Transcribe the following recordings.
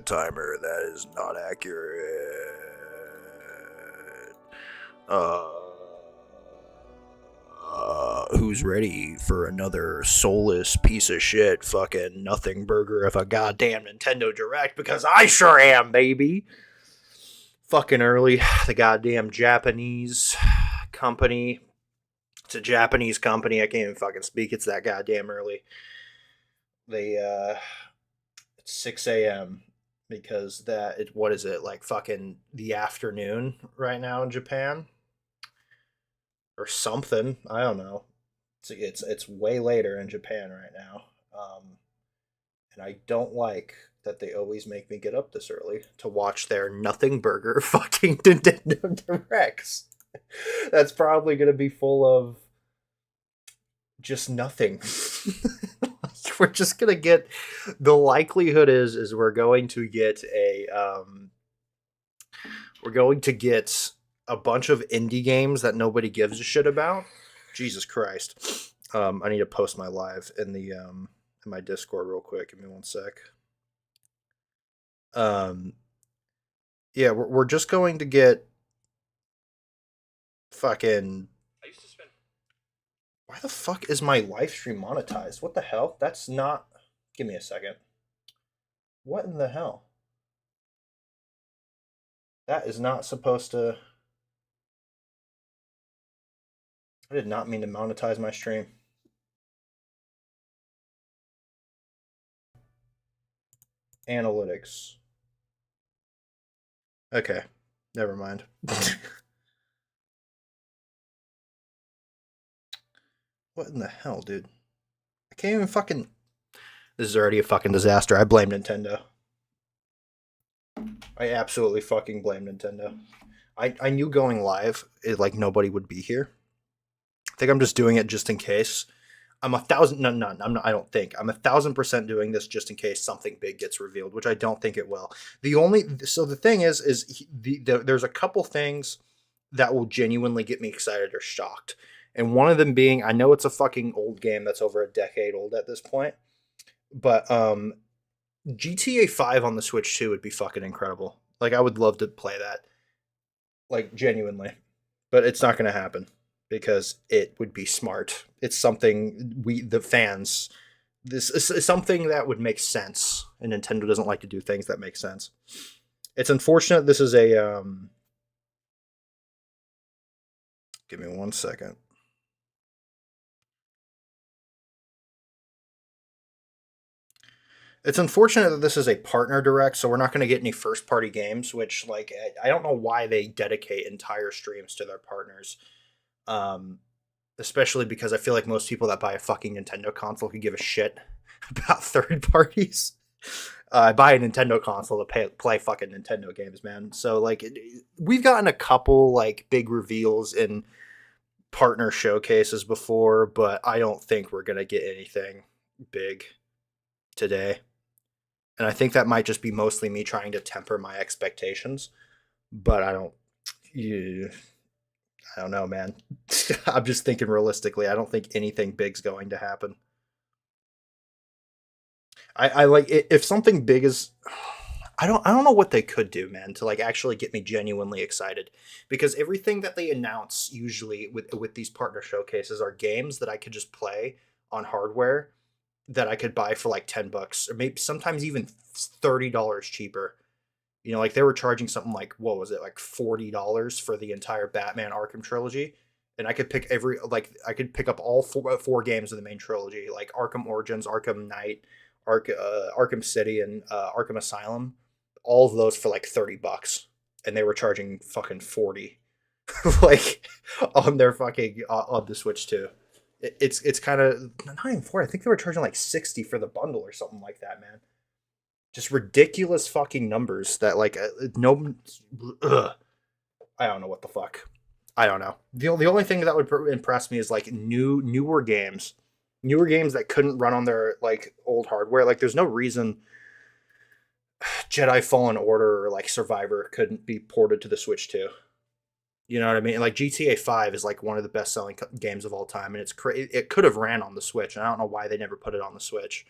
timer. That is not accurate. Uh, who's ready for another soulless piece of shit fucking nothing burger of a goddamn Nintendo Direct? Because I sure am, baby. Fucking early. The goddamn Japanese company. It's a Japanese company. I can't even fucking speak. It's that goddamn early. They, it's 6 a.m. because what is it, like fucking the afternoon right now in Japan? Or something. I don't know. It's way later in Japan right now, and I don't like that they always make me get up this early to watch their nothing burger fucking Nintendo Directs. That's probably gonna be full of just nothing. We're just gonna get the likelihood is we're going to get a bunch of indie games that nobody gives a shit about. Jesus Christ. I need to post my live in my Discord real quick. Give me one sec. Um yeah, we're just going to get fucking why the fuck is my live stream monetized? What the hell? That's not give me a second. What in the hell? That is not supposed to I did not mean to monetize my stream. Analytics. Okay. Never mind. What in the hell, dude? I can't even fucking. This is already a fucking disaster. I blame Nintendo. I absolutely fucking blame Nintendo. I knew going live, like nobody would be here. I think I'm just doing it just in case. I'm a thousand. No, no, I'm not. I don't think I'm 1,000% doing this just in case something big gets revealed, which I don't think it will. The thing is there's a couple things that will genuinely get me excited or shocked, and one of them being I know it's a fucking old game that's over a decade old at this point, but GTA 5 on the Switch 2 would be fucking incredible. Like I would love to play that, like genuinely, but it's not going to happen because it would be smart. It's something the fans this is something that would make sense, and Nintendo doesn't like to do things that make sense. It's unfortunate this is a give me one second. It's unfortunate that this is a partner direct, so we're not going to get any first party games, which like I don't know why they dedicate entire streams to their partners. Um Especially because I feel like most people that buy a fucking Nintendo console could give a shit about third parties. I buy a Nintendo console to play fucking Nintendo games, man. So like, we've gotten a couple like big reveals in partner showcases before, but I don't think we're gonna get anything big today. And I think that might just be mostly me trying to temper my expectations. But I don't. Yeah, I don't know, man. I'm just thinking realistically. I don't think anything big's going to happen. I like if something big is. I don't know what they could do, man, to like actually get me genuinely excited, because everything that they announce usually with these partner showcases are games that I could just play on hardware that I could buy for like $10 or maybe sometimes even $30 cheaper. You know, like they were charging something like what was it, like $40 for the entire Batman Arkham trilogy, and I could pick I could pick up all four games of the main trilogy, like Arkham Origins, Arkham Knight, Arkham City, and Arkham Asylum, all of those for like $30, and they were charging fucking 40, like on their fucking on the Switch too. It's kind of not even 40. I think they were charging like 60 for the bundle or something like that, man. Just ridiculous fucking numbers that like no ugh, I don't know what the fuck. I don't know. The only thing that would impress me is like newer games that couldn't run on their like old hardware. Like there's no reason Jedi Fallen Order or like Survivor couldn't be ported to the Switch too. You know what I mean? Like GTA 5 is like one of the best selling games of all time, and it could have ran on the Switch, and I don't know why they never put it on the Switch.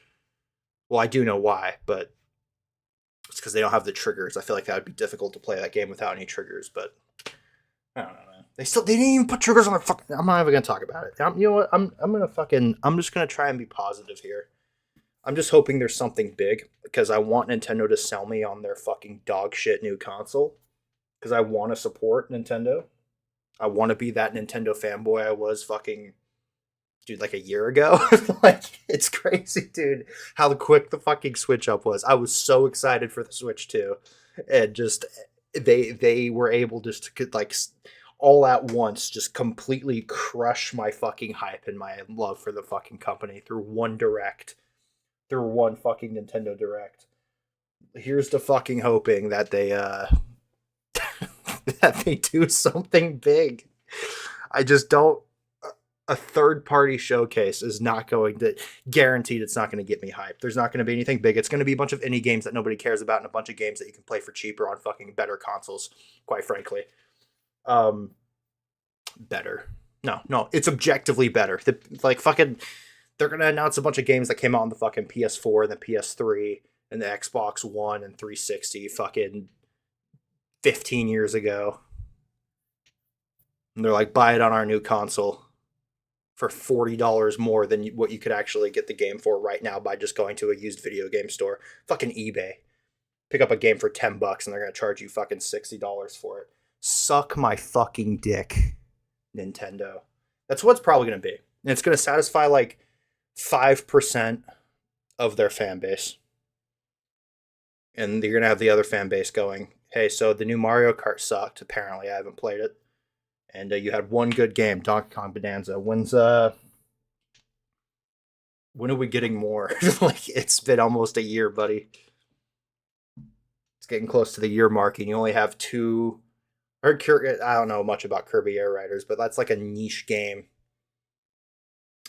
Well, I do know why, but It's because they don't have the triggers. I feel like that would be difficult to play that game without any triggers, but I don't know, man. They didn't even put triggers on their fucking. I'm not even gonna talk about it. You know what? I'm just gonna try and be positive here. I'm just hoping there's something big because I want Nintendo to sell me on their fucking dog shit new console because I want to support Nintendo. I want to be that Nintendo fanboy I was fucking, dude, like a year ago. Like, it's crazy, dude, how quick the fucking Switch up was. I was so excited for the Switch 2. And just, they were able just to, like, all at once just completely crush my fucking hype and my love for the fucking company through one fucking Nintendo Direct. Here's to fucking hoping that they that they do something big. I just don't. A third party showcase is not going to, guaranteed it's not going to get me hyped. There's not going to be anything big. It's going to be a bunch of indie games that nobody cares about and a bunch of games that you can play for cheaper on fucking better consoles, quite frankly. Better. No, it's objectively better. Like fucking, they're going to announce a bunch of games that came out on the fucking PS4 and the PS3 and the Xbox One and 360 fucking 15 years ago. And they're like, buy it on our new console for $40 more than what you could actually get the game for right now by just going to a used video game store. Fucking eBay. Pick up a game for $10 and they're going to charge you fucking $60 for it. Suck my fucking dick, Nintendo. That's what it's probably going to be. And it's going to satisfy like 5% of their fan base. And you're going to have the other fan base going, hey, so the new Mario Kart sucked. Apparently, I haven't played it. And you had one good game, Donkey Kong Bonanza. When are we getting more? Like, it's been almost a year, buddy. It's getting close to the year mark, and you only have two. I don't know much about Kirby Air Riders, but that's like a niche game.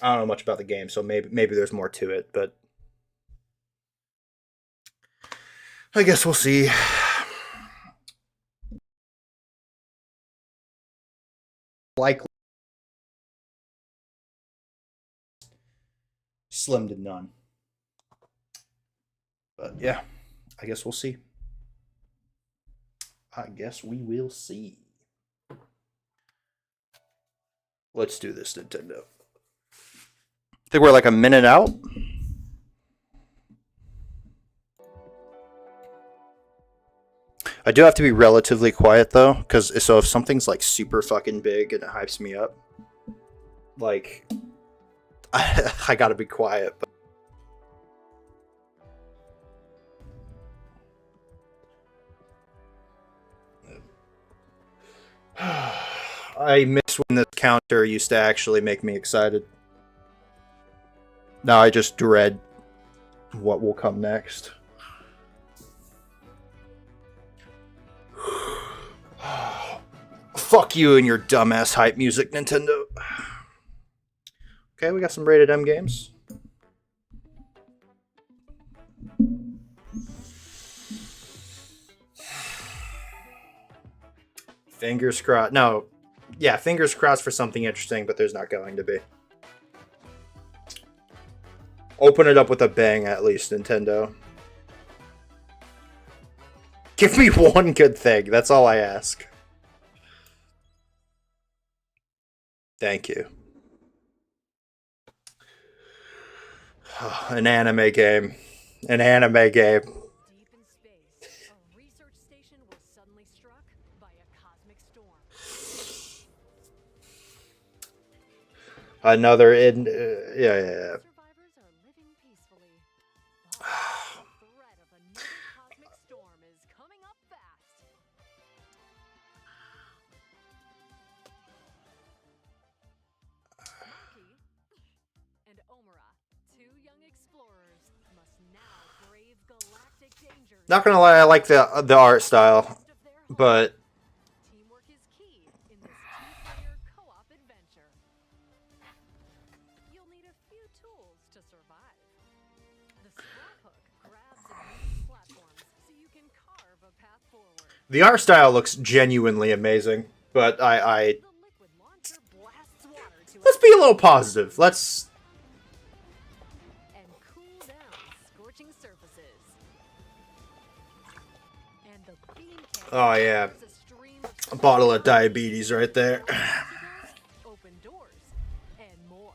I don't know much about the game, so maybe there's more to it, but I guess we'll see. Likely slim to none. But yeah, I guess we'll see. I guess we will see. Let's do this, Nintendo. I think we're like a minute out. I do have to be relatively quiet though, because so if something's like super fucking big and it hypes me up, like I gotta be quiet. But I miss when this counter used to actually make me excited. Now I just dread what will come next. Fuck you and your dumbass hype music, Nintendo. Okay, we got some rated M games. Fingers crossed. No. Yeah, fingers crossed for something interesting, but there's not going to be. Open it up with a bang, at least, Nintendo. Give me one good thing. That's all I ask. Thank you. An anime game. An anime game. Deep in space, a research station was suddenly struck by a cosmic storm. Another in. Yeah. Survivors are living peacefully. But the threat of a new cosmic storm is coming up fast. Maki and Omura, two young explorers, must now brave galactic dangers. Not gonna lie, I like the art style, but Teamwork is key in this two-player co-op adventure. You'll need a few tools to survive. The scrap hook grabs and moves platforms so you can carve a path forward. the art style looks genuinely amazing. But The liquid launcher blasts water to let's be a little positive. Let's. and cool down scorching surfaces. Oh yeah, There's a stream a of bottle of diabetes right there. open doors, and more.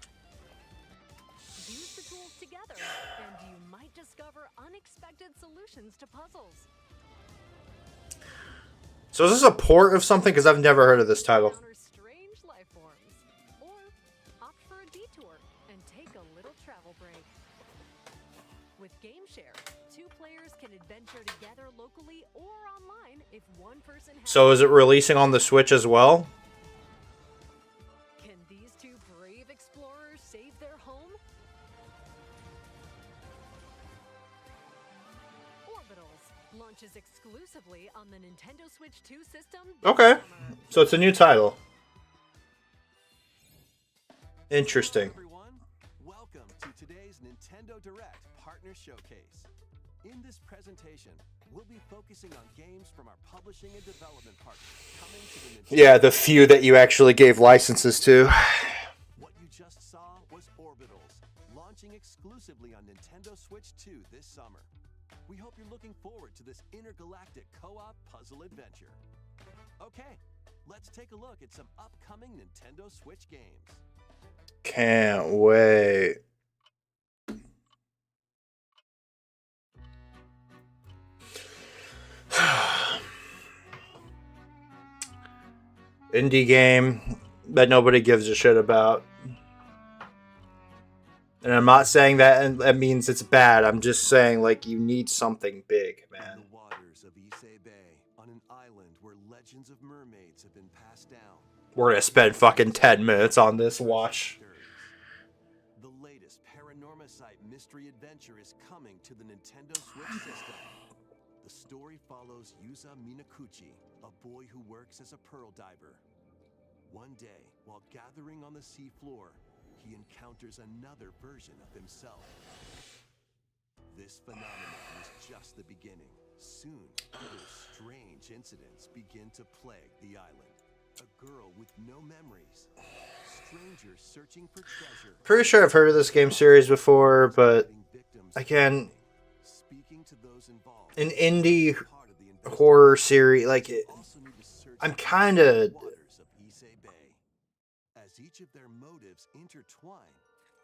Use the tools together, and you might discover unexpected solutions to puzzles. So is this a port of something? Because I've never heard of this title. Encounter strange life forms, or opt for a detour and take a little travel break. With GameShare, two players can adventure together locally or online if one person has. So is it releasing on the Switch as well? Can these two brave explorers save their home? Orbitals launches exclusively on the Nintendo Switch 2 system. this Okay. summer. So it's a new title. Interesting. Hello, everyone. Welcome to today's Nintendo Direct Partner Showcase. In this presentation, we'll be focusing on games from our publishing and development partners coming to the Nintendo. Yeah, the few that you actually gave licenses to. What you just saw was Orbitals, launching exclusively on Nintendo Switch 2 this summer. We hope you're looking forward to this intergalactic co-op puzzle adventure. Okay, let's take a look at some upcoming Nintendo Switch games. Can't wait. Indie game that nobody gives a shit about. And I'm not saying that means it's bad. I'm just saying, like, you need something big, On man. the waters of Issei Bay, on an island where legends of mermaids have been passed down. We're gonna spend fucking 10 minutes on this watch. The latest Paranormacite mystery adventure is coming to the Nintendo Switch system. The story follows Yuza Minakuchi, a boy who works as a pearl diver. One day, while gathering on the seafloor, he encounters another version of himself. This phenomenon is just the beginning. Soon, other strange incidents begin to plague the island. A girl with no memories. Strangers searching for treasure. Pretty sure I've heard of this game series before, but Victims again, speaking to those involved. an indie Part of the horror series, like, also need to search I'm the kinda- waters of Issei Bay. As each of their motives intertwine,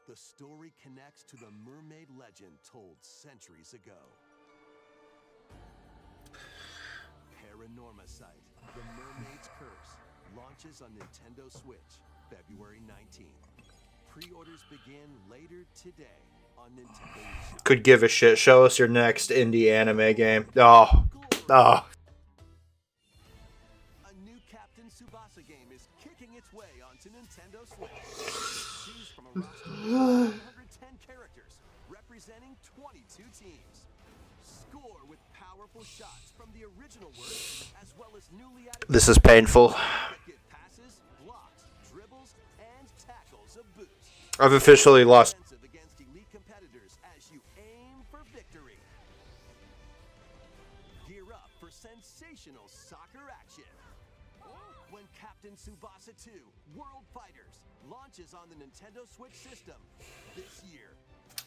the story connects to the mermaid legend told centuries ago. Paranormacite, The Mermaid's Curse, launches on Nintendo Switch, February 19th. Pre-orders begin later today on Nintendo eShop. could give a shit. Show us your next indie anime game. Oh, oh. A new Captain Tsubasa game is kicking its way onto Nintendo Switch. Choose from a roster of 110 characters representing 22 teams. Score with powerful shots from the original work, as well as newly added This is painful. that give passes, blocks, dribbles, and tackles a boost. I've officially lost. Offensive against elite competitors as you aim for victory. Gear up for sensational soccer action. When Captain Tsubasa 2 World Fighters launches on the Nintendo Switch system this year.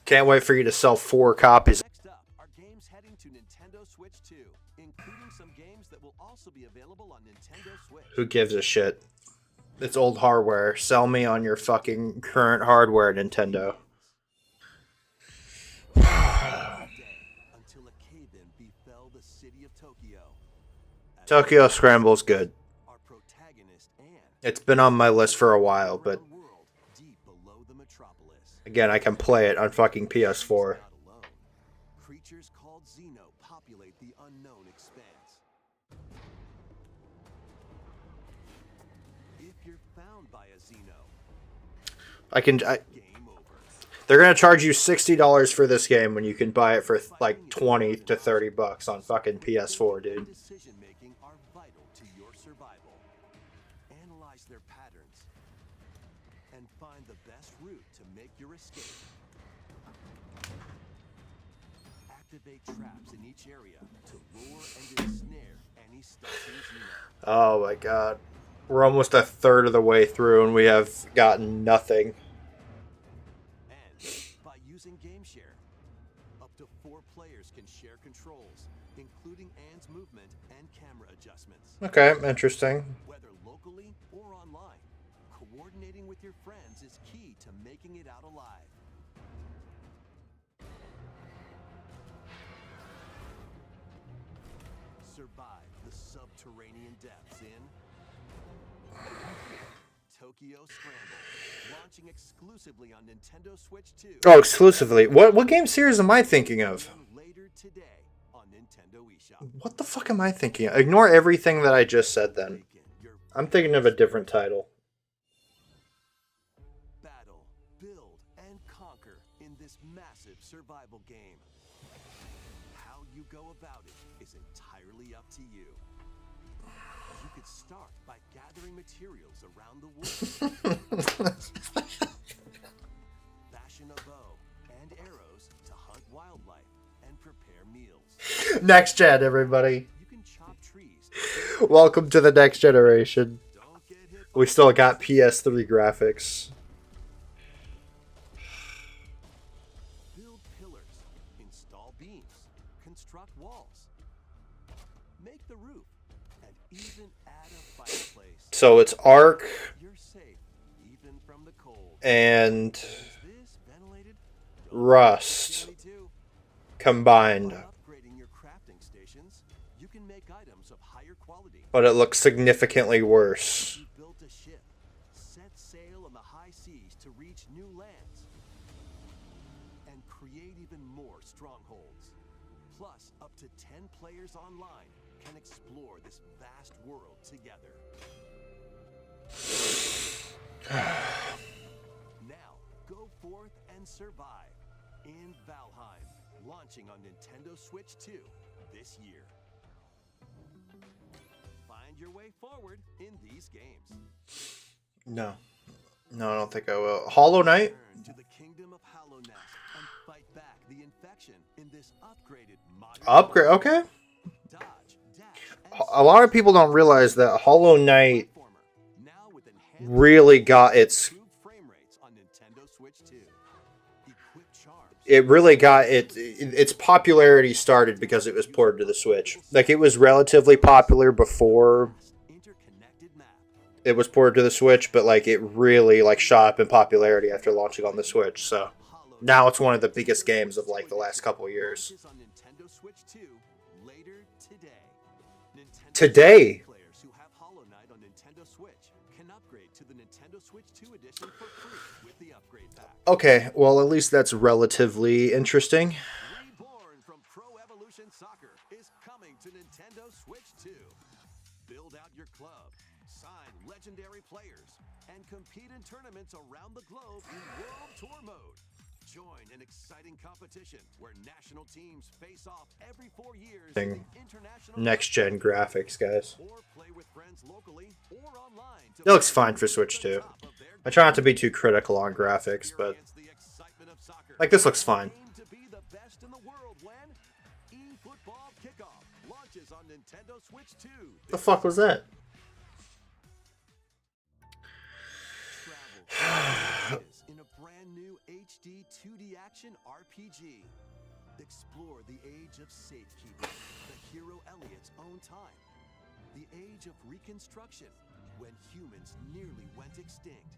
Can't wait for you to sell 4 copies. Next up are games heading to Nintendo Switch 2, including some games that will also be available on Nintendo Switch. Who gives a shit? It's old hardware. Sell me on your fucking current hardware, Nintendo. Until a cave-in befell the city of Tokyo. As Tokyo Scramble's good. our protagonist Anne It's been on my list for a while, but underground world deep below the metropolis. again, I can play it on fucking PS4. Not alone. Creatures called Xeno populate the unknown expanse. If you're found by a Xeno, game over. They're gonna charge you $60 for this game when you can buy it for like 20 to 30 bucks on fucking PS4, dude. Decision making are vital to your survival. Analyze their patterns and find the best route to make your escape. Activate traps in each area to lure and ensnare any stalking Xeno. Oh my god. We're almost a third of the way through and we have gotten nothing. And by using GameShare, up to 4 players can share controls, including Anne's movement and camera adjustments. Okay, interesting. Whether locally or online, coordinating with your friends is key to making it out alive. Survive the subterranean depths in Tokyo Scramble, launching exclusively on Nintendo Switch 2. Oh, exclusively. What game series am I thinking of? Later today on Nintendo eShop. What the fuck am I thinking of? Ignore everything that I just said then. Awaken your I'm thinking of a different title. battle, build, and conquer in this massive survival game. How you go about it is entirely up to you. You could start by gathering materials around the woods. Fashion a bow and arrows to hunt wildlife and prepare meals. Next gen, everybody. You can chop trees. Welcome to the next generation. Don't get hit We still got PS3 graphics. Build pillars, install beams, construct walls, make the roof, and even add a fireplace. So it's Ark You're safe, even from the cold. and Is this ventilated? Rust Don't too. combined, By upgrading your crafting stations, you can make items of higher quality. but it looks significantly worse. You built a ship, set sail on the high seas to reach new lands, and create even more strongholds. Plus, up to 10 players online can explore this vast world together. Now, go forth and survive in Valheim, launching on Nintendo Switch 2 this year. Find your way forward in these games. No. No, I don't think I will. Hollow Knight? Return to the kingdom of Hallownest and fight back the infection in this upgraded modern Upgrade, okay. dodge, dash, and A lot of people don't realize that Hollow Knight platformer, now with enhanced really got its improved frame rates on Nintendo Switch 2. Equip charms. it really got its popularity started because it was ported to the Switch. Like, it was relatively popular before Interconnected map. it was ported to the Switch, but like it really like shot up in popularity after launching on the Switch. So Hollow now it's one of the biggest games of like the last couple of years. launches on Nintendo Switch 2 later today. Nintendo Today? Switch players who have Hollow Knight on Nintendo Switch can upgrade to the Nintendo Switch 2 edition for free with the upgrade pack. Okay, well at least that's relatively interesting. Reborn from Pro Evolution Soccer is coming to Nintendo Switch 2. Build out your club, sign legendary players, and compete in tournaments around the globe in World Tour mode. Join an exciting competition where national teams face off every 4 years in the international Next gen graphics, guys. or play with friends locally or online. It looks fine for Switch 2. I try not to be too critical on graphics, but like this looks fine. To be the best in the world when eFootball Kickoff launches on Nintendo Switch 2. The fuck was that? Travel in a brand new HD 2D action RPG. Explore the age of safekeeping, the hero Elliot's own time. The age of reconstruction, when humans nearly went extinct.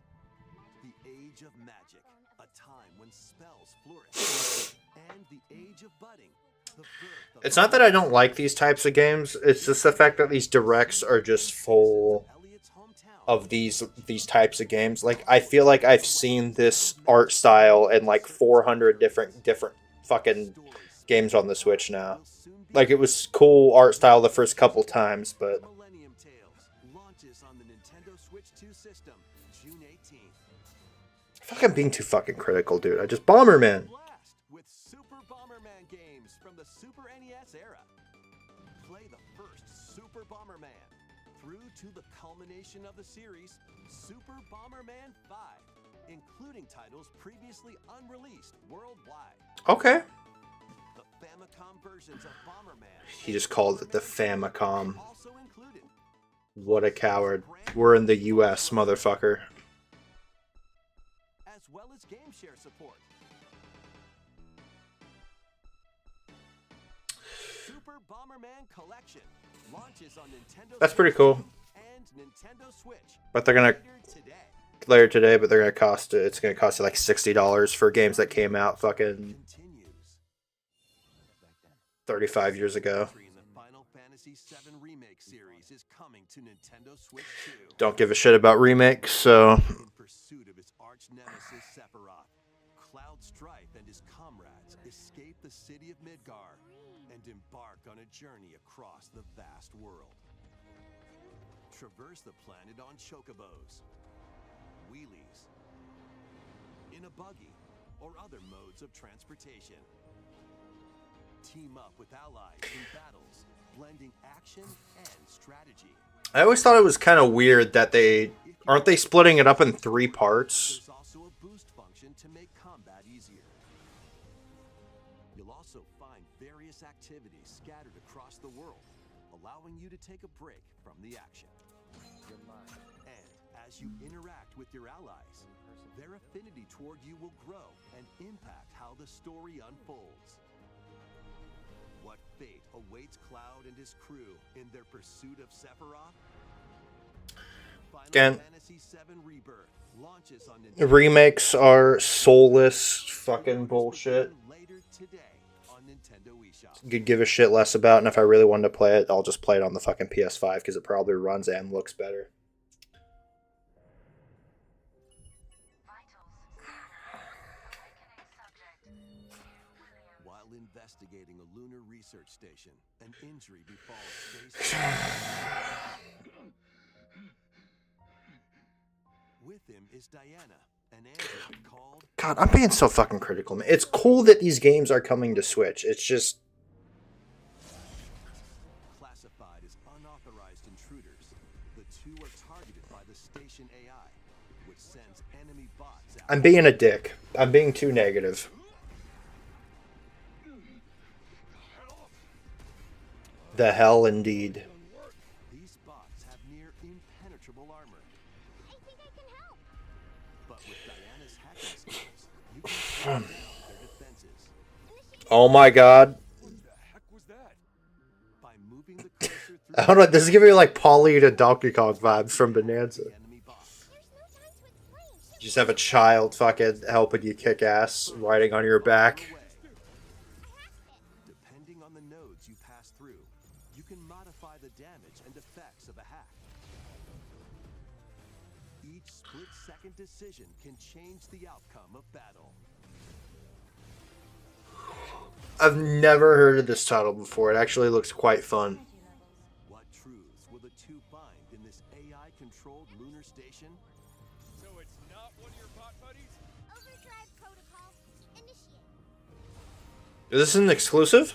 The age of magic, a time when spells flourished. And the age of budding, the birth of It's not that I don't like these types of games, it's just the fact that these directs are just full Elliot's hometown. of these types of games. Like, I feel like I've seen this art style in like 400 different fucking games on the Switch now. Like, it was cool art style the first couple times, but Millennium Tales launches on the Nintendo Switch 2 system June 18th. I feel like I'm being too fucking critical, dude. I just Bomberman. Blast with Super Bomberman games from the Super NES era. Play the first Super Bomberman through to the culmination of the series, Super Bomberman 5, including titles previously unreleased worldwide. Okay. The Famicom versions of Bomberman He just called it the Famicom. also included. What a coward. We're in the US, motherfucker. As well as game share support. Super Bomberman Collection launches on Nintendo That's pretty Switch cool. and Nintendo Switch But they're gonna later today. later today, but they're gonna cost it's gonna cost you like $60 for games that came out fucking Continues. 35 years ago. Entry in the Final Fantasy VII Remake series is coming to Nintendo Switch 2. Don't give a shit about remakes, so In pursuit of its arch nemesis Sephiroth, Cloud Strife and his comrades escape the city of Midgar and embark on a journey across the vast world. Traverse the planet on chocobos, wheelies, in a buggy, or other modes of transportation. Team up with allies in battles, blending action and strategy. I always thought it was kind of weird that aren't they splitting it up in 3 parts? There's also a boost function to make combat easier. You'll also find various activities scattered across the world, allowing you to take a break from the action. And as you interact with your allies, their affinity toward you will grow and impact how the story unfolds. What fate awaits Cloud and his crew in their pursuit of Sephiroth? Final Again, Fantasy VII Rebirth launches on Nintendo remakes are soulless fucking bullshit. later today on Nintendo eShop. Could give a shit less about, and if I really wanted to play it, I'll just play it on the fucking PS5 because it probably runs and looks better. While investigating a lunar research station, an injury befalls Space. With him is Diana, an android called God, I'm being so fucking critical, man. It's cool that these games are coming to Switch. It's just classified as unauthorized intruders. The two are targeted by the station AI, which sends enemy bots out. I'm being a dick. I'm being too negative. The hell indeed. These bots have near impenetrable armor. I think I can help. But with Diana's hacking skills, you can slow down their defenses. Oh my god. What the heck was that? By moving the cursor through I don't know, this is giving me like Polly to Donkey Kong vibes from Bonanza. the enemy bots. There's no time to explain. You just have a child fucking helping you kick ass, riding on your back. Depending on the nodes you pass through, you can modify the damage and effects of a hack. Each split-second decision can change the outcome of battle. I've never heard of this title before. It actually looks quite fun. What truths will the two find in this AI-controlled lunar station? So it's not one of your bot buddies? Overdrive protocol initiate. Is this an exclusive?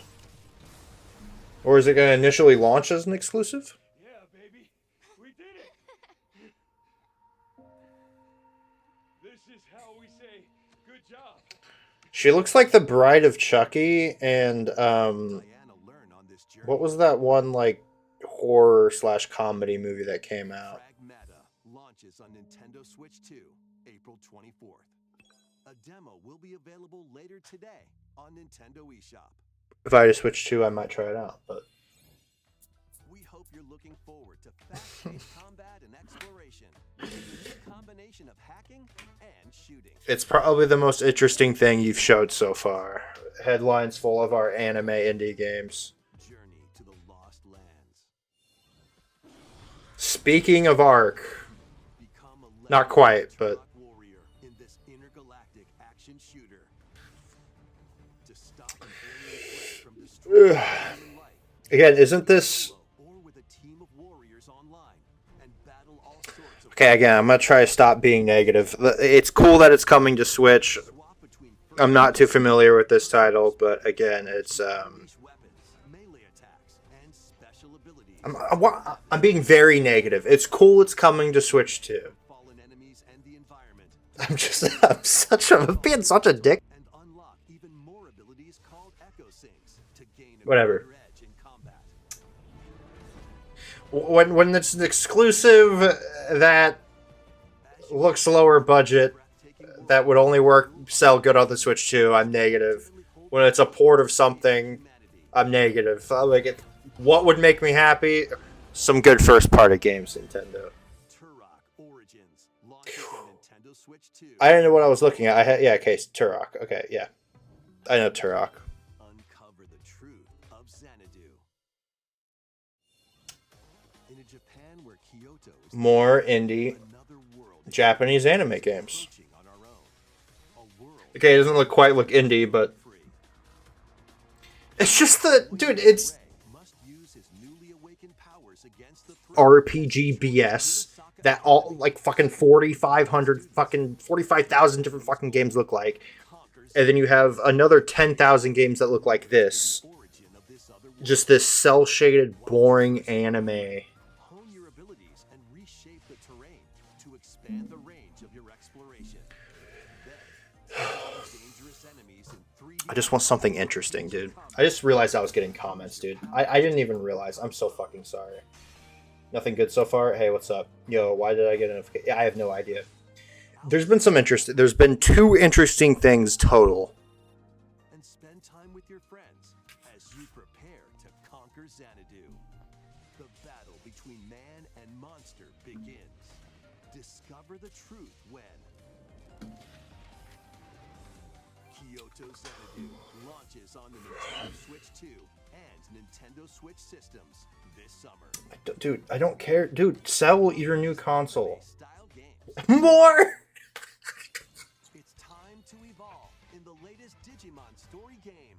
Or is it going to initially launch as an exclusive? Yeah, baby. We did it. This is how we say good job. She looks like the bride of Chucky and Diana learn on this journey. what was that one like horror slash comedy movie that came out? Fragmata launches on Nintendo Switch 2, April 24th. A demo will be available later today on Nintendo eShop. If I just switch to, I might try it out. But We hope you're looking forward to fast-paced combat and exploration with a unique combination of hacking and shooting. it's probably the most interesting thing you've showed so far. Headlines full of our anime indie games. Journey to the Lost Lands. Speaking of Ark, Become a Not quite, legendary but- Turok warrior in this intergalactic action shooter. To stop an alien threat from destroying human life. again, isn't this... Or with a team of warriors online and battle all sorts of Okay, again, I'm going to try to stop being negative. It's cool that it's coming to Switch. swap between I'm not too familiar with this title, but again, it's... weapons, melee attacks, and special abilities. I'm being very negative. It's cool it's coming to Switch too. Fallen enemies and the environment. I'm being such a dick. And unlock even more abilities called Echo Sinks to gain a Whatever. greater edge in combat. When it's an exclusive that As you looks lower budget, breathtaking that would only sell good on the Switch too, I'm negative. When it's a port of something, I'm negative. I'm like, what would make me happy? Some good first-party games, Nintendo. Turok Origins launches on Nintendo Switch 2. I didn't know what I was looking at. Yeah, okay, Turok. Okay, yeah. I know Turok. Uncover the truth of Xanadu. In a Japan where Kyoto is More indie another world Japanese anime games. approaching on our own. A world Okay, it doesn't look quite look indie, but free. it's just the dude. It's Ray must use his newly awakened powers against the threat. RPG BS that all like fucking 4,500 fucking 45,000 different fucking games look like, Conquers and then you have another 10,000 games that look like this. the origin of this other world. Just this cell shaded, boring anime. Hone your abilities and reshape the terrain to expand the range of your exploration. Then, dangerous enemies in 3D I just want something interesting, dude. I just realized I was getting comments, dude. I didn't even realize. I'm so fucking sorry. Nothing good so far? Hey, what's up? Yo, why did I get a notification? I have no idea. There's been some interest. There's been 2 interesting things total. and spend time with your friends as you prepare to conquer Xanadu. The battle between man and monster begins. Discover the truth when Kyoto Xanadu launches on the Nintendo Switch 2 and Nintendo Switch systems this summer. Dude, I don't care. Dude, sell your new console. Style game. More! It's time to evolve in the latest Digimon story game.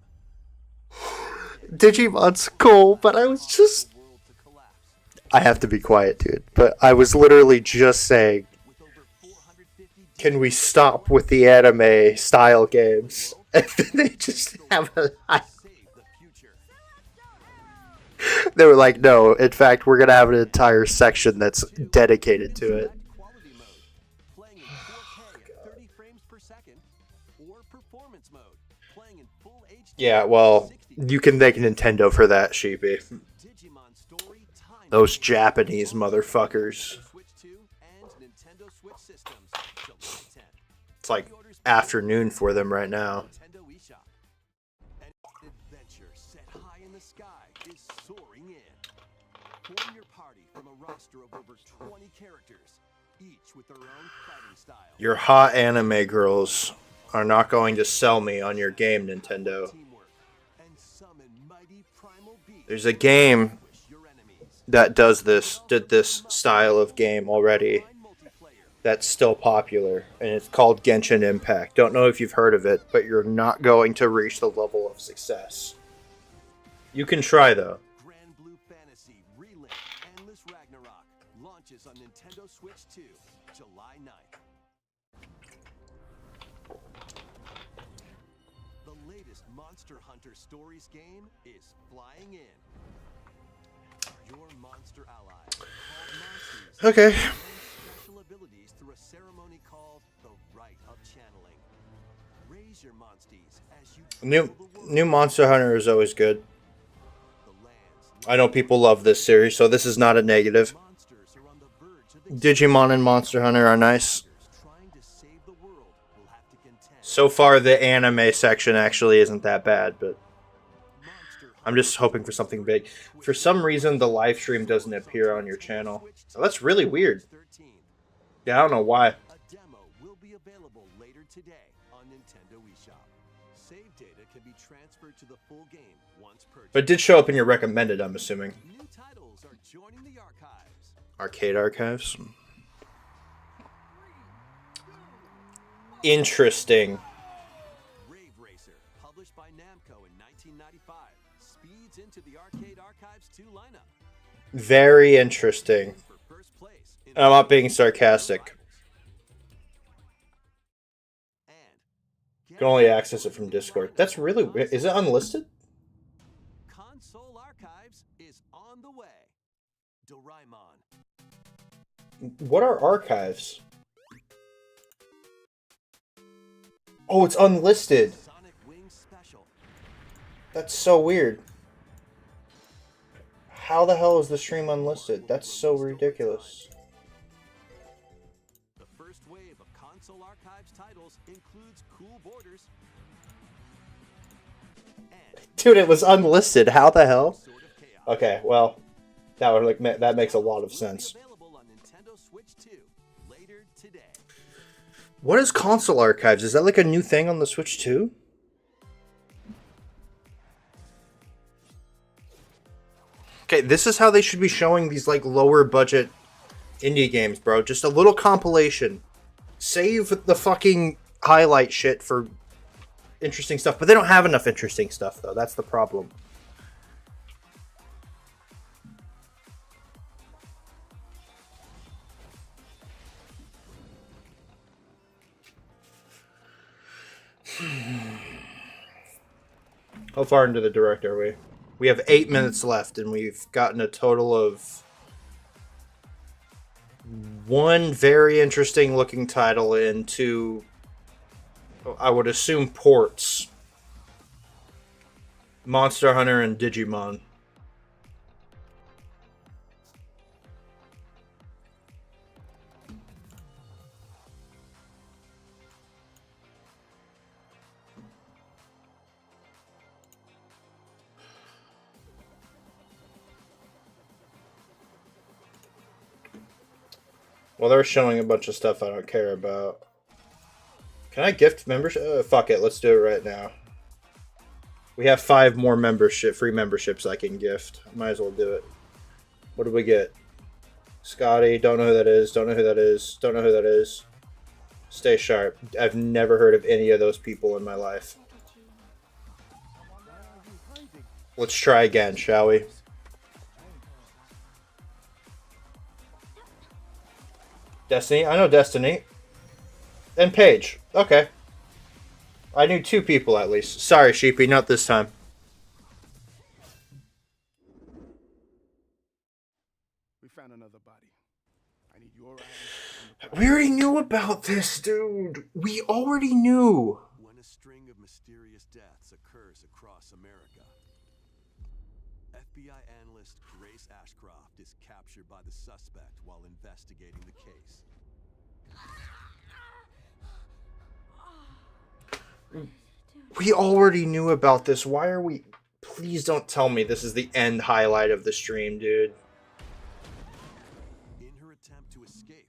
Digimon's cool, but I was just... The world to collapse. I have to be quiet, dude. But I was literally just saying, With over 450 can we stop with the anime style games? And then they just have a... save the future. They were like, no, in fact, we're going to have an entire section that's dedicated to it. Quality mode, playing in 4K at 30 frames per second, or performance mode, playing in full HD. Yeah, well, you can thank Nintendo for that, Sheepy. Digimon Story Time. Those Japanese motherfuckers. Switch 2 and Nintendo Switch systems, July 10th. It's like afternoon for them right now. Nintendo eShop. An adventure set high in the sky is soaring in. Form your party from a roster of over 20 characters, each with their own fighting style. Your hot anime girls are not going to sell me on your game, Nintendo. Teamwork and summon mighty primal beasts. There's a game Push your enemies. that did this style of game already Online multiplayer. that's still popular, and it's called Genshin Impact. Don't know if you've heard of it, but you're not going to reach the level of success. You can try, though. Grand Blue Fantasy Relink Endless Ragnarok launches on Nintendo Switch 2, July 9th. The latest Monster Hunter Stories game is flying in. Your monster allies, called Monsties, Okay. learn special abilities through a ceremony called the Rite of Channeling. Raise your Monsties as you travel the world. New Monster Hunter is always good. The lands, I know people love this series, so this is not a negative. monsters are on the verge of Digimon and Monster Hunter are nice. trying to save the world will have to contend. So far, the anime section actually isn't that bad, but Monster I'm just hoping for something big. For some reason, the live stream doesn't appear on your channel. So that's really weird. 13. Yeah, I don't know why. A demo will be available later today on Nintendo eShop. Save data can be transferred to the full game once purchased. But it did show up in your recommended, I'm assuming. New titles are joining the archives. Arcade Archives. Interesting. Rave Racer, published by Namco in 1995, speeds into the Arcade Archives 2 lineup. Very interesting. For first place in I'm not being sarcastic. And You can only access it from Discord. That's really weird. Is it unlisted? Console Archives is on the way. Doraemon. What are archives? Oh, it's unlisted. Sonic Wings Special. That's so weird. How the hell is the stream unlisted? That's so ridiculous. The first wave of Console Archives titles includes Cool Borders and Dude, it was unlisted. How the hell? Sort of chaos. Okay, well, that would that makes a lot of Will be sense. available on Nintendo Switch 2 later today. What is console archives? Is that like a new thing on the Switch too? Okay, this is how they should be showing these like lower budget indie games, bro. Just a little compilation. Save the fucking highlight shit for interesting stuff, but they don't have enough interesting stuff though. That's the problem. How far into the direct are we? We have 8 minutes left, and we've gotten a total of one very interesting looking title and two, I would assume, ports. Monster Hunter and Digimon. Well, they're showing a bunch of stuff I don't care about. Can I gift membership? Fuck it, let's do it right now. We have 5 more free memberships I can gift. Might as well do it. What do we get? Scotty, don't know who that is. Don't know who that is. Don't know who that is. Stay sharp. I've never heard of any of those people in my life. Let's try again, shall we? Destiny? I know Destiny. And Paige. Okay. I knew 2 people at least. Sorry, Sheepy, not this time. We found another body. I need your eyes. We already knew about this, dude. We already knew. When a string of mysterious deaths occurs across America, FBI analyst Grace Ashcroft is captured by the suspect while investigating the case. We already knew about this. Why are we... Please don't tell me this is the end highlight of the stream, dude. In her attempt to escape,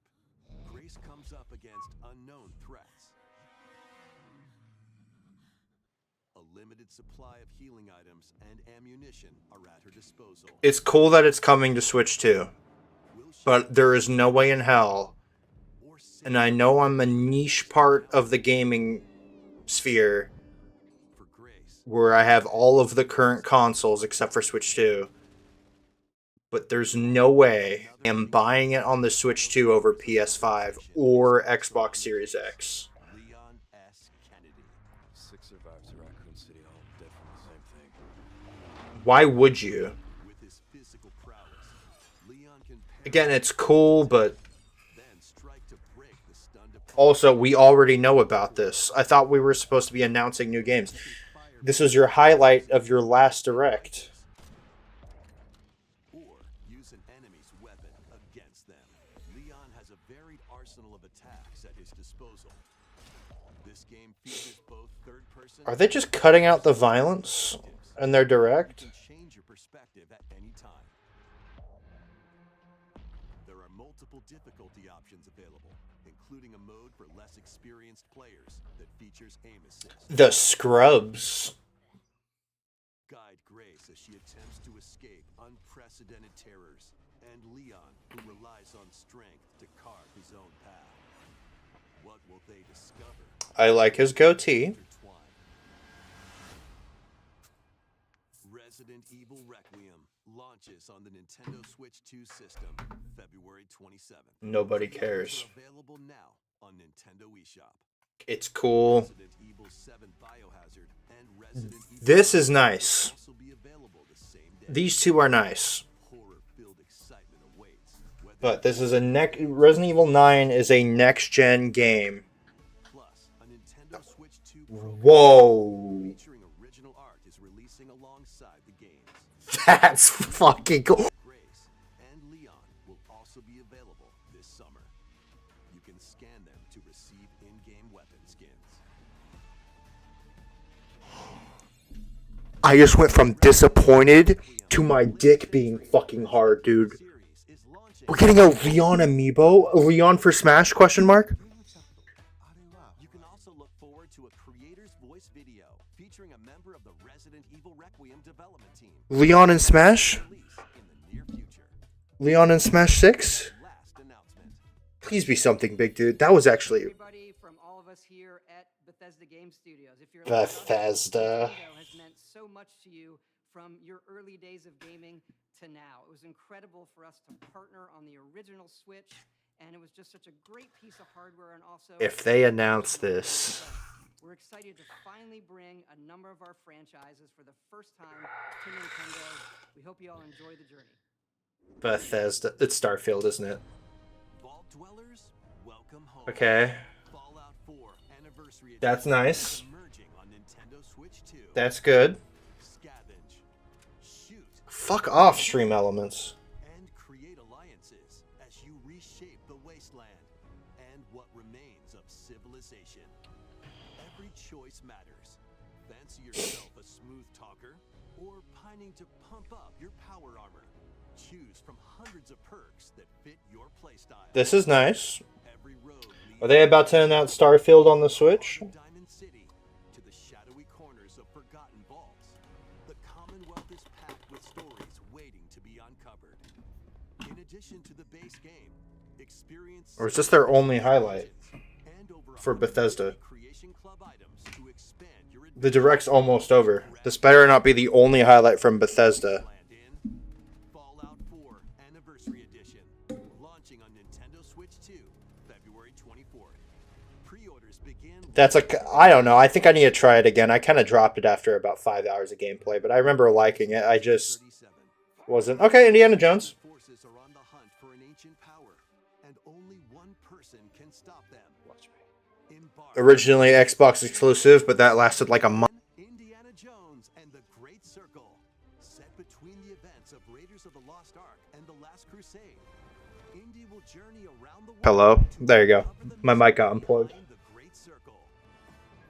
Grace comes up against unknown threats. A limited supply of healing items and ammunition are at her disposal. It's cool that it's coming to Switch 2. Will she But there is no way in hell, or save and I know I'm a niche part of the gaming sphere for Grace? where I have all of the current consoles except for Switch 2. But there's no way I'm buying it on the Switch 2 over PS5 or Xbox Series X. Leon S. Kennedy. 6 survivors of Raccoon City all dead from the same thing. Why would you? With his physical prowess, Leon can parry Again, it's cool, but then strike to break the stunned opponent. also, we already know about this. I thought we were supposed to be announcing new games. This was your highlight of your last direct. Or use an enemy's weapon against them. Leon has a varied arsenal of attacks at his disposal. This game features both third-person. Are they just cutting out the violence in their direct? You can change your perspective at any time. There are multiple difficulty options available, including a mode for less experienced players that features aim assist. The scrubs. Guide Grace as she attempts to escape unprecedented terrors, and Leon, who relies on strength to carve his own path. What will they discover? I like his goatee. Intertwined. Resident Evil Requiem launches on the Nintendo Switch 2 system February 27th. Nobody Games cares. are available now on Nintendo eShop. It's cool. Resident Evil 7 Biohazard and Resident Evil This is 7 nice. will also be available the same day. These two are nice. Horror-filled excitement awaits. Whether But this is a Resident Evil 9 is a next-gen game. Plus, a Nintendo Switch 2 Pro Whoa. featuring original art is releasing alongside the games. That's fucking cool. Grace and Leon will also be available this summer. You can scan them to receive in-game weapon skins. I just went from disappointed to my dick being fucking hard, dude. We're getting a Leon amiibo? A Leon for Smash, question mark? You can also look forward to a creator's voice video featuring a member of the Resident Evil Requiem development team. Leon in Smash? Release in the near future. Leon in Smash 6? Last announcement. Please be something big, dude. That was actually Everybody from all of us here at Bethesda Game Studios. If you're Bethesda. Nintendo has meant so much to you from your early days of gaming to now. It was incredible for us to partner on the original Switch, and it was just such a great piece of hardware. And also, If they announce this, we're excited to finally bring a number of our franchises for the first time to Nintendo. We hope you all enjoy the journey. Bethesda. It's Starfield, isn't it? Vault Dwellers, welcome home. Okay. Fallout 4 Anniversary That's Edition nice. is emerging on Nintendo Switch 2. That's good. Scavenge, shoot, Fuck off, Stream Elements. and create alliances as you reshape the wasteland and what remains of civilization. Every choice matters. Fancy yourself a smooth talker or pining to pump up your power armor. Choose from hundreds of perks that fit your playstyle. This is nice. Every road leads Are they about to announce Starfield on the Switch? from Diamond City to the shadowy corners of forgotten vaults. The Commonwealth is packed with stories waiting to be uncovered. In addition to the base game, experience Or is this their only highlight and over for 100 Bethesda? Creation Club items to expand your The Direct's almost over. This better not be the only highlight from Bethesda. land in Fallout 4 Anniversary Edition, launching on Nintendo Switch 2, February 24th. Pre-orders begin. That's I don't know. I think I need to try it again. I kind of dropped it after about 5 hours of gameplay, but I remember liking it. I just 37. wasn't. Okay, Indiana Jones. Forces are on the hunt for an ancient power, and only one person can stop them. Watch me. Embark Originally Xbox exclusive, but that lasted like a month. Indiana Jones and the Great Circle, set between the events of Raiders of the Lost Ark and the Last Crusade. Indy will journey around the world. Hello? to There you go. uncover the My mic got mystery unplugged. behind the Great Circle.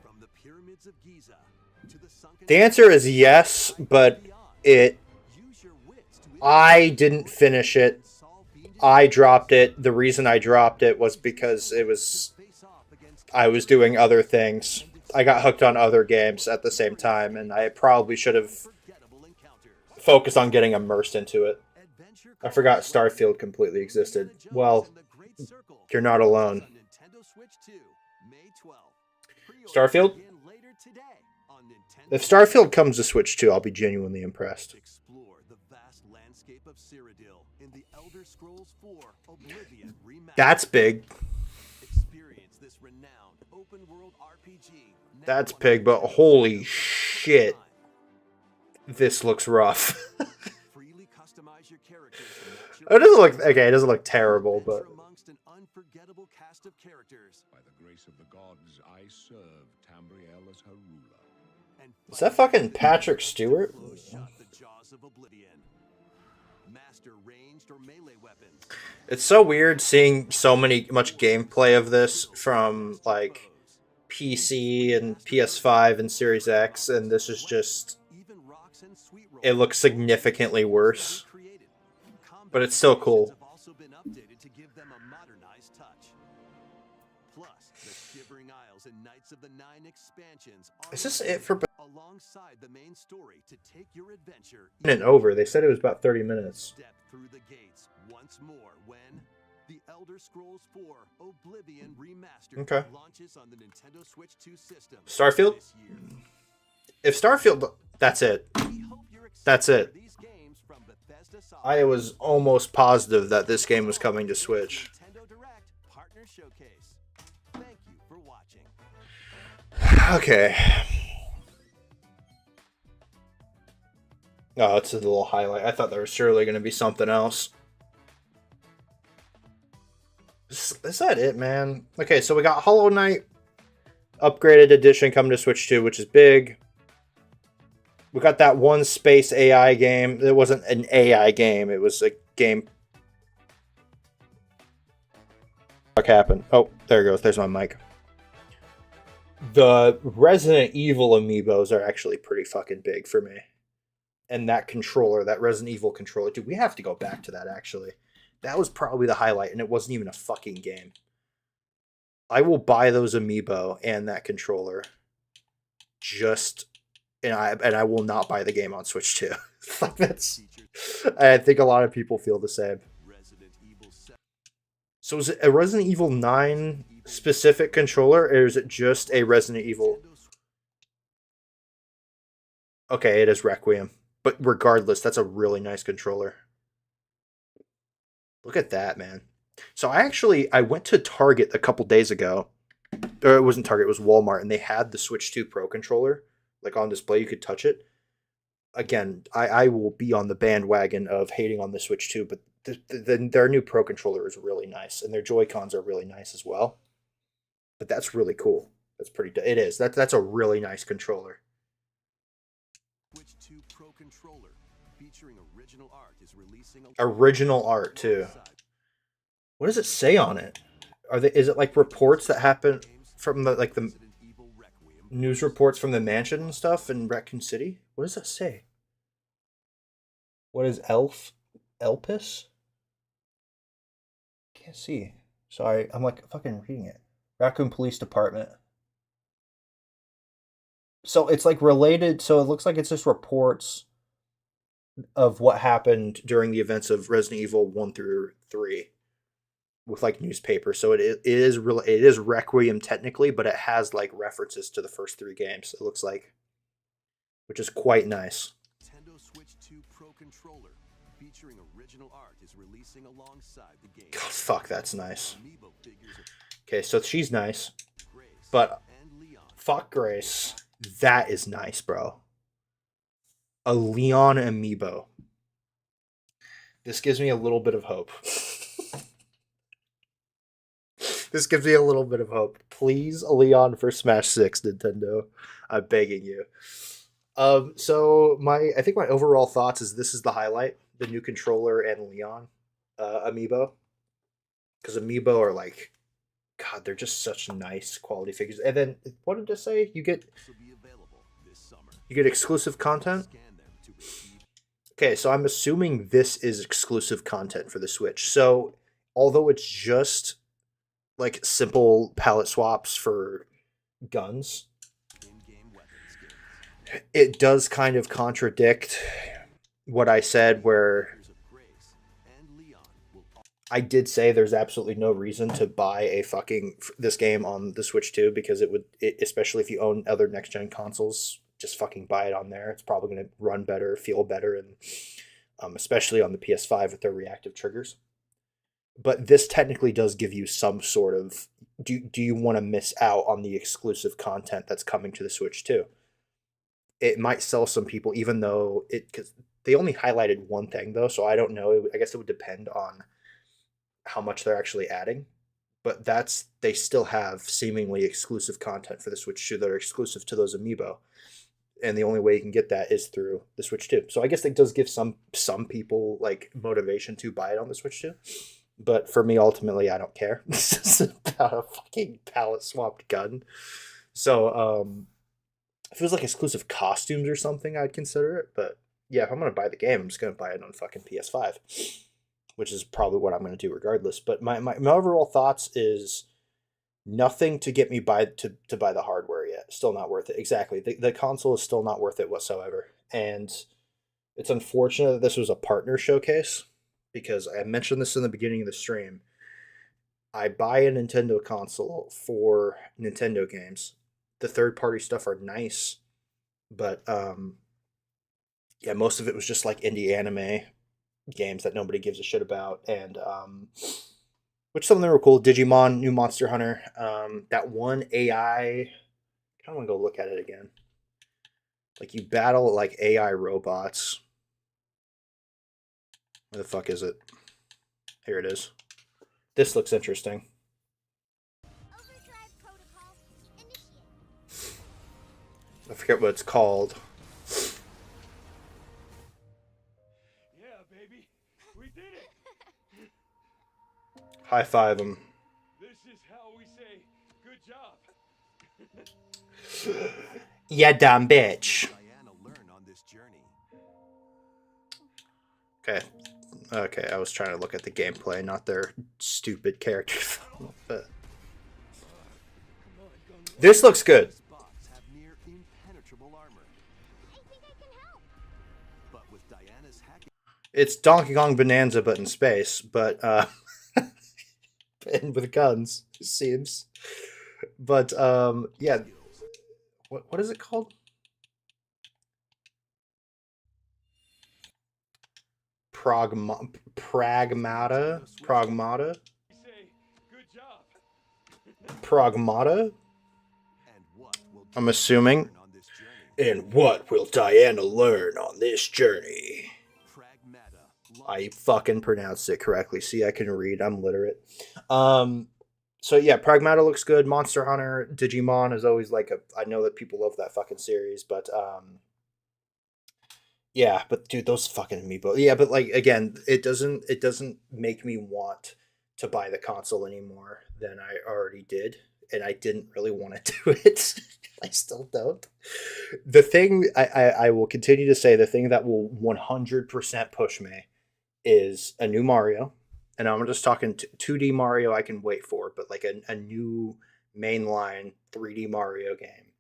From the pyramids of Giza to the sunken The answer is yes, but it. Use your wits to I didn't finish it. solve fiendish I dropped it. The reason I dropped it was because face off against I was doing other things. I got hooked on other games at the same time, and I probably should have unforgettable encounters. focused on getting immersed into it. Adventure I forgot Starfield completely existed. Well, you're not alone. Nintendo Switch 2, May 12th. Pre-orders Starfield? begin later today on Nintendo If Starfield comes to Switch 2, I'll be genuinely impressed. Explore the vast landscape of Cyrodiil in the Elder Scrolls 4 Oblivion Remastered. That's big. Experience this renowned open-world RPG. now That's on big, but Nintendo holy Switch shit. Online. This looks rough. Freely customize your characters to match your It doesn't look okay. It doesn't look terrible, but Adventure amongst an unforgettable cast of characters. By the grace of the gods, I serve Tambriel as her ruler. And is that fight fucking to Patrick Stewart? close shut the jaws of oblivion. Master ranged or melee weapons. It's so weird seeing so much gameplay of this from like PC and PS5 and Series X, and this is just Even rocks and sweet it looks significantly worse. recreated. But it's still cool. Have also been updated to give them a modernized touch. Plus, the Shivering Isles and Knights of the Nine expansions are Is this it for alongside the main story to take your adventure and over? They said it was about 30 minutes. step through the gates once more when The Elder Scrolls 4 Oblivion Remastered Okay. launches on the Nintendo Switch 2 system Starfield? this year. If Starfield, that's it. We hope you're excited That's it. for these games from Bethesda I was almost positive that this game was coming to Switch. Nintendo Direct Partner Showcase. Thank you for watching. Okay. Oh, it's a little highlight. I thought there was surely going to be something else. Is that it, man? Okay, so we got Hollow Knight Upgraded Edition coming to Switch 2, which is big. We got that one space AI game. It wasn't an AI game. It was a game. What happened? Oh, there it goes. There's my mic. The Resident Evil amiibos are actually pretty fucking big for me. and that controller, that Resident Evil controller. Dude, we have to go back to that, actually. That was probably the highlight, and it wasn't even a fucking game. I will buy those amiibo and that controller. And I will not buy the game on Switch 2. Fuck, that's... I think a lot of people feel the same. So is it a Resident Evil 9 specific controller, or is it just a Resident Evil? Okay, it is Requiem. But regardless, that's a really nice controller. Look at that, man. So I went to Target a couple days ago. Or it wasn't Target, it was Walmart, and they had the Switch 2 Pro controller, like on display, you could touch it. Again, I will be on the bandwagon of hating on the Switch 2, but their new Pro controller is really nice, and their Joy-Cons are really nice as well. But that's really cool. That's it is. That's a really nice controller. Switch 2 Pro controller featuring original art is releasing original art too. What does it say on it? Is it like reports that happen from the news reports from the mansion and stuff in Raccoon City? What does that say? What is Elpis? Can't see. Sorry, I'm like fucking reading it. Raccoon Police Department. So it's like related, so it looks like it's just reports of what happened during the events of Resident Evil 1 through 3 with like newspaper. So it is Requiem technically, but it has like references to the first 3 games, it looks like, which is quite nice. Nintendo Switch 2 Pro controller featuring original art is releasing alongside the game. God, fuck, that's nice. Okay, so she's nice, but fuck Grace. That is nice, bro. A Leon amiibo. This gives me a little bit of hope. This gives me a little bit of hope. Please, a Leon for Smash 6, Nintendo. I'm begging you. So I think my overall thoughts is this is the highlight. The new controller and Leon amiibo. Because amiibo are like, God, they're just such nice quality figures. And then, what did it say? You get exclusive content? Okay, so I'm assuming this is exclusive content for the Switch. So, although it's just like simple palette swaps for guns, it does kind of contradict what I said, where I did say there's absolutely no reason to buy this game on the Switch 2, because especially if you own other next-gen consoles, just fucking buy it on there. It's probably going to run better, feel better, and especially on the PS5 with their reactive triggers. But this technically does give you some sort of, do you want to miss out on the exclusive content that's coming to the Switch 2? It might sell some people, even though because they only highlighted one thing though, so I don't know. I guess it would depend on how much they're actually adding. But they still have seemingly exclusive content for the Switch 2 that are exclusive to those amiibo. And the only way you can get that is through the Switch 2. So I guess it does give some people like motivation to buy it on the Switch 2. But for me, ultimately, I don't care. This is about a fucking palette swapped gun. So if it was like exclusive costumes or something, I'd consider it. But yeah, if I'm going to buy the game, I'm just going to buy it on fucking PS5, which is probably what I'm going to do regardless. But my overall thoughts is nothing to get me to buy the hardware yet. Still not worth it. Exactly. The console is still not worth it whatsoever. And it's unfortunate that this was a partner showcase, because I mentioned this in the beginning of the stream. I buy a Nintendo console for Nintendo games. The third-party stuff are nice, but yeah, most of it was just like indie anime games that nobody gives a shit about, and which some of them were cool. Digimon, new Monster Hunter, that one AI. I kind of want to go look at it again. Like you battle like AI robots. Where the fuck is it? Here it is. This looks interesting. Overdrive protocol initiate. I forget what it's called. Yeah, baby, we did it. High five him. This is how we say good job. Yeah, damn bitch. Diana learn on this journey. Okay. Okay, I was trying to look at the gameplay, not their stupid characters. But this looks good. Bots have near impenetrable armor. I think I can help. But with Diana's hacking It's Donkey Kong Bonanza, but in space, but and with guns, it seems. But yeah, what is it called? Pragmata? We say, good job. Pragmata? and what will I'm assuming. Diana learn on this journey? And what will Diana learn on this journey? Pragmata. I fucking pronounced it correctly. See, I can read. I'm literate. So yeah, Pragmata looks good. Monster Hunter, Digimon is always like I know that people love that fucking series, but yeah, but dude, those fucking amiibo. Yeah, but like again, it doesn't make me want to buy the console anymore than I already did, and I didn't really want to do it. I still don't. The thing I will continue to say, the thing that will 100% push me is a new Mario, and I'm just talking 2D Mario. I can wait for, but like a new mainline 3D Mario game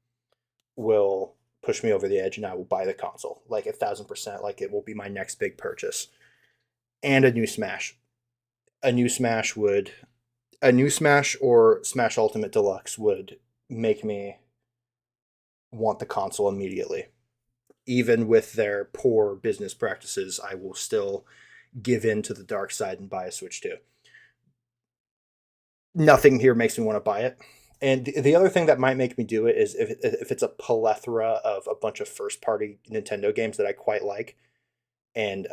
will push me over the edge, and I will buy the console like 1,000%. Like it will be my next big purchase, and a new Smash. A new Smash or Smash Ultimate Deluxe would make me want the console immediately. Even with their poor business practices, I will still give in to the dark side and buy a Switch 2. Nothing here makes me want to buy it. And the other thing that might make me do it is if it's a plethora of a bunch of first-party Nintendo games that I quite like. And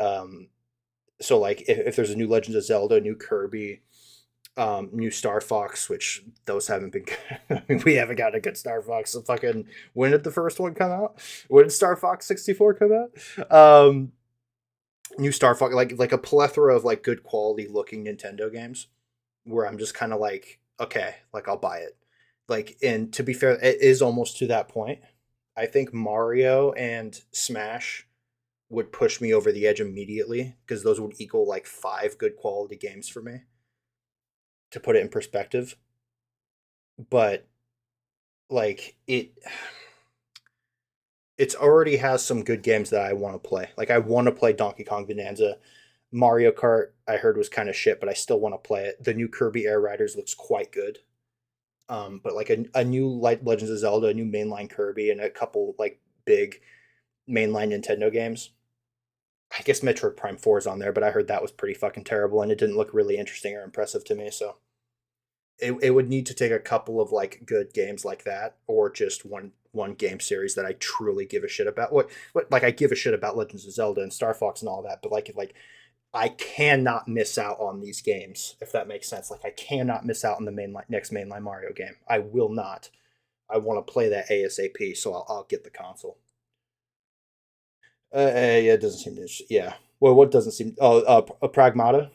so like if there's a new Legends of Zelda, new Kirby, new Star Fox, which those haven't been good. I mean, we haven't got a good Star Fox. So fucking when did the first one come out? When did Star Fox 64 come out? New Star Fox, like a plethora of like good quality looking Nintendo games, where I'm just kind of like, okay, like I'll buy it. Like, and to be fair, it is almost to that point. I think Mario and Smash would push me over the edge immediately, because those would equal like 5 good quality games for me, to put it in perspective. But like it's already has some good games that I want to play. Like I want to play Donkey Kong Bonanza. Mario Kart I heard was kind of shit, but I still want to play it. The new Kirby Air Riders looks quite good. But like a new Legends of Zelda, a new mainline Kirby, and a couple like big mainline Nintendo games. I guess Metroid Prime 4 is on there, but I heard that was pretty fucking terrible, and it didn't look really interesting or impressive to me. So it would need to take a couple of like good games like that, or just one game series that I truly give a shit about. What like I give a shit about Legends of Zelda and Star Fox and all that, but like I cannot miss out on these games, if that makes sense. Like I cannot miss out on the next mainline Mario game. I will not. I want to play that ASAP, so I'll get the console. Yeah, it doesn't seem to. Yeah. Well, what doesn't seem? Oh, a Pragmata.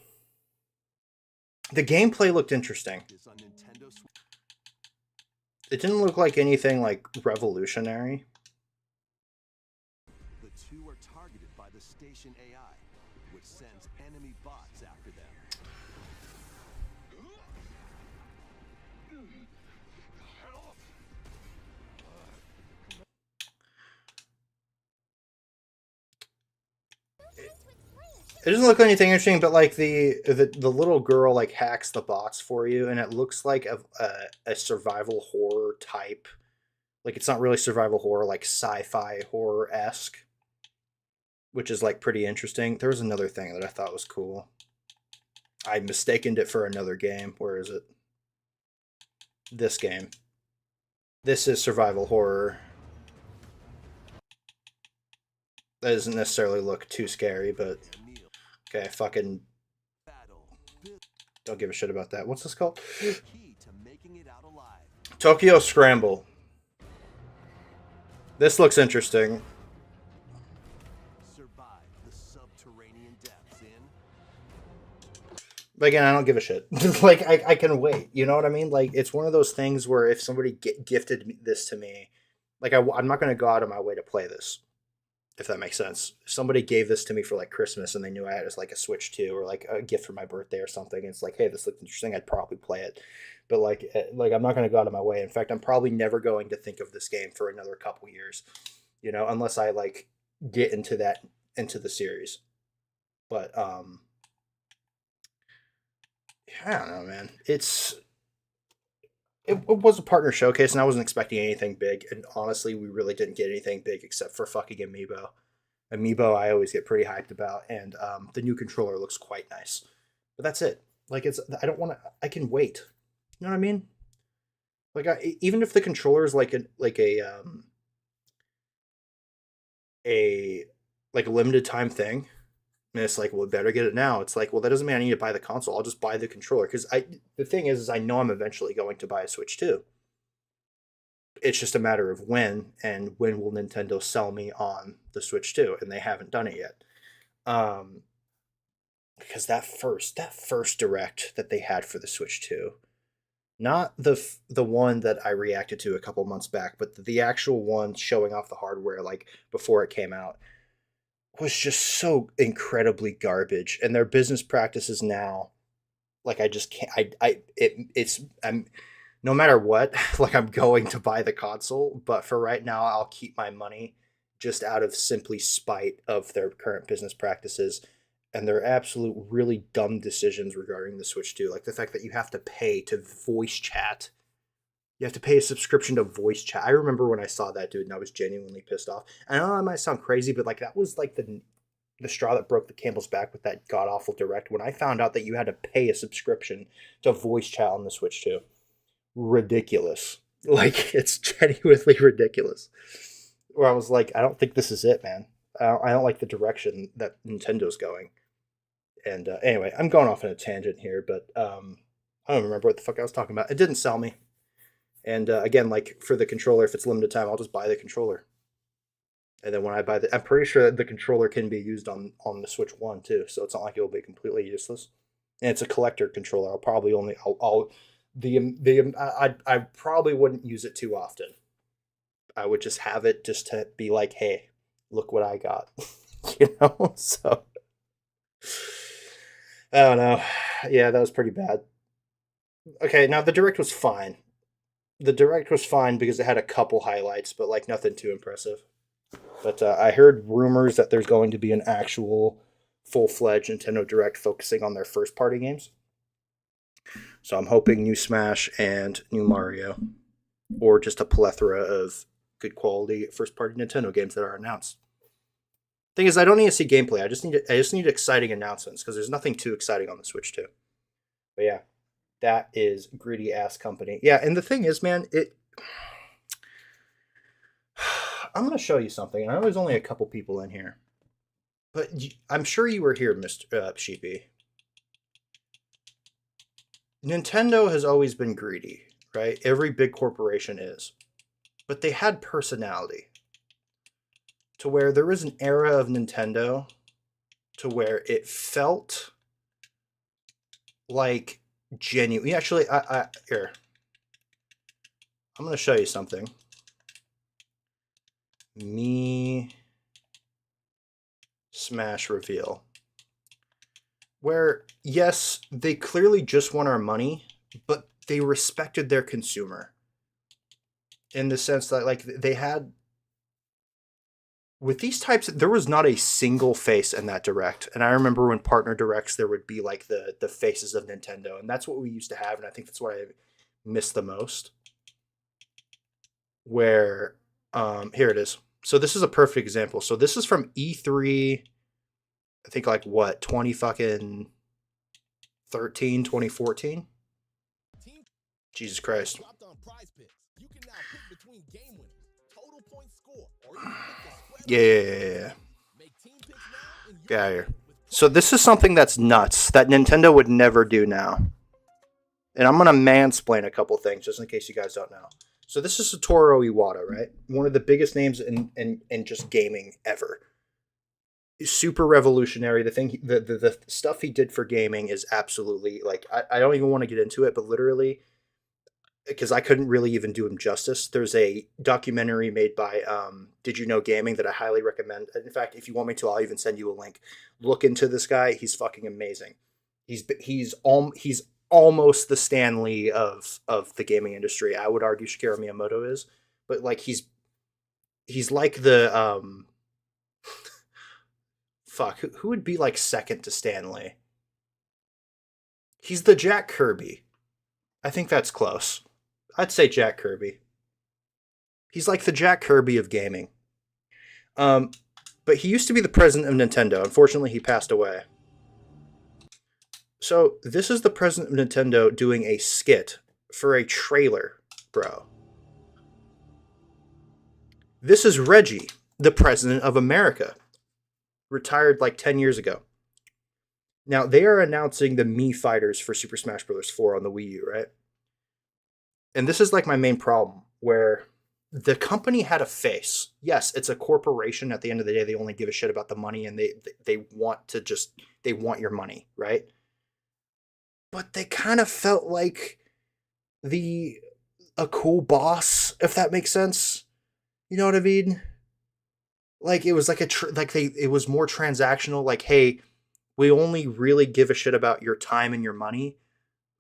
The gameplay looked interesting. is on Nintendo Switch. It didn't look like anything like revolutionary. The two are targeted by the station AI, which sends enemy bots after them. It doesn't look like anything interesting, but like the little girl like hacks the bots for you, and it looks like a survival horror type. Like it's not really survival horror, like sci-fi horror-esque, which is like pretty interesting. There was another thing that I thought was cool. I mistakened it for another game. Where is it? This game. This is survival horror. That doesn't necessarily look too scary, but okay, fucking Battle. don't give a shit about that. What's this called? Key to making it out alive. Tokyo Scramble. This looks interesting. Survive the subterranean depths in. But again, I don't give a shit. Like, I can wait. You know what I mean? Like, it's one of those things where if somebody gifted this to me, like, I'm not going to go out of my way to play this. if that makes sense. If somebody gave this to me for like Christmas and they knew I had like a Switch 2 or like a gift for my birthday or something, and it's like, hey, this looks interesting, I'd probably play it. But like I'm not going to go out of my way. In fact, I'm probably never going to think of this game for another couple years, unless I like get into the series. But I don't know, man. It was a partner showcase, and I wasn't expecting anything big. And honestly, we really didn't get anything big except for fucking Amiibo. Amiibo, I always get pretty hyped about, and the new controller looks quite nice. But that's it. Like, I don't want to. I can wait. You know what I mean? Like, even if the controller is like a limited time thing, and it's like, well, better get it now. It's like, well, that doesn't mean I need to buy the console. I'll just buy the controller. Because the thing is I know I'm eventually going to buy a Switch 2. It's just a matter of when, and when will Nintendo sell me on the Switch 2, and they haven't done it yet. Because that first direct that they had for the Switch 2, not the one that I reacted to a couple months back, but the actual one showing off the hardware like before it came out, was just so incredibly garbage. And their business practices now, like, I just can't. I'm no matter what, like, I'm going to buy the console, but for right now I'll keep my money, just out of simply spite of their current business practices and their absolute really dumb decisions regarding the Switch 2. Like the fact that you have to pay to voice chat. You have to pay a subscription to voice chat. I remember when I saw that, dude, and I was genuinely pissed off. I know that might sound crazy, but like that was like the straw that broke the camel's back with that god awful direct. When I found out that you had to pay a subscription to voice chat on the Switch 2, ridiculous. Like, it's genuinely ridiculous. Where I was like, I don't think this is it, man. I don't like the direction that Nintendo's going. And anyway, I'm going off on a tangent here, but I don't remember what the fuck I was talking about. It didn't sell me. And again, like for the controller, if it's limited time, I'll just buy the controller. And then when I buy I'm pretty sure that the controller can be used on the Switch 1 too, so it's not like it will be completely useless. And it's a collector controller. I probably wouldn't use it too often. I would just have it just to be like, hey, look what I got, So I don't know. Yeah, that was pretty bad. Okay, now the direct was fine. The direct was fine because it had a couple highlights, but like nothing too impressive. But I heard rumors that there's going to be an actual full-fledged Nintendo Direct focusing on their first-party games. So I'm hoping new Smash and new Mario, or just a plethora of good quality first-party Nintendo games that are announced. Thing is, I don't need to see gameplay. I just need exciting announcements, because there's nothing too exciting on the Switch 2. But yeah, that is Greedy Ass Company. Yeah, and the thing is, man, I'm going to show you something. I know there's only a couple people in here, but I'm sure you were here, Mr. Sheepy. Nintendo has always been greedy, right? Every big corporation is. But they had personality. To where there was an era of Nintendo to where it felt like genuine. Actually, here. I'm going to show you something. Me Smash reveal. Where, yes, they clearly just want our money, but they respected their consumer. In the sense that, like, they had... With these types, there was not a single face in that direct. And I remember when partner directs, there would be, like, the faces of Nintendo. And that's what we used to have, and I think that's what I miss the most. Where... here it is. So this is a perfect example. So this is from E3, I think like what, 2013, 2014? Jesus Christ. Yeah. Get out of here. So this is something that's nuts that Nintendo would never do now. And I'm going to mansplain a couple things just in case you guys don't know. So this is Satoru Iwata, right? One of the biggest names in just gaming ever. Super revolutionary. The stuff he did for gaming is absolutely, like, I don't even want to get into it, but literally because I couldn't really even do him justice. There's a documentary made by Did You Know Gaming that I highly recommend. In fact, if you want me to, I'll even send you a link. Look into this guy. He's fucking amazing. He's almost the Stan Lee of the gaming industry. I would argue Shigeru Miyamoto is, but like he's like the fuck, who would be like second to Stan Lee? He's the Jack Kirby. I think that's close. I'd say Jack Kirby. He's like the Jack Kirby of gaming. But he used to be the president of Nintendo. Unfortunately, he passed away. So this is the president of Nintendo doing a skit for a trailer, bro. This is Reggie, the president of America. Retired like 10 years ago. Now, they are announcing the Mii fighters for Super Smash Bros. 4 on the Wii U, right? And this is like my main problem, where the company had a face. Yes, it's a corporation. At the end of the day, they only give a shit about the money, and they want your money, right? But they kind of felt like a cool boss, if that makes sense. You know what I mean? Like it was like it was more transactional. Like, hey, we only really give a shit about your time and your money,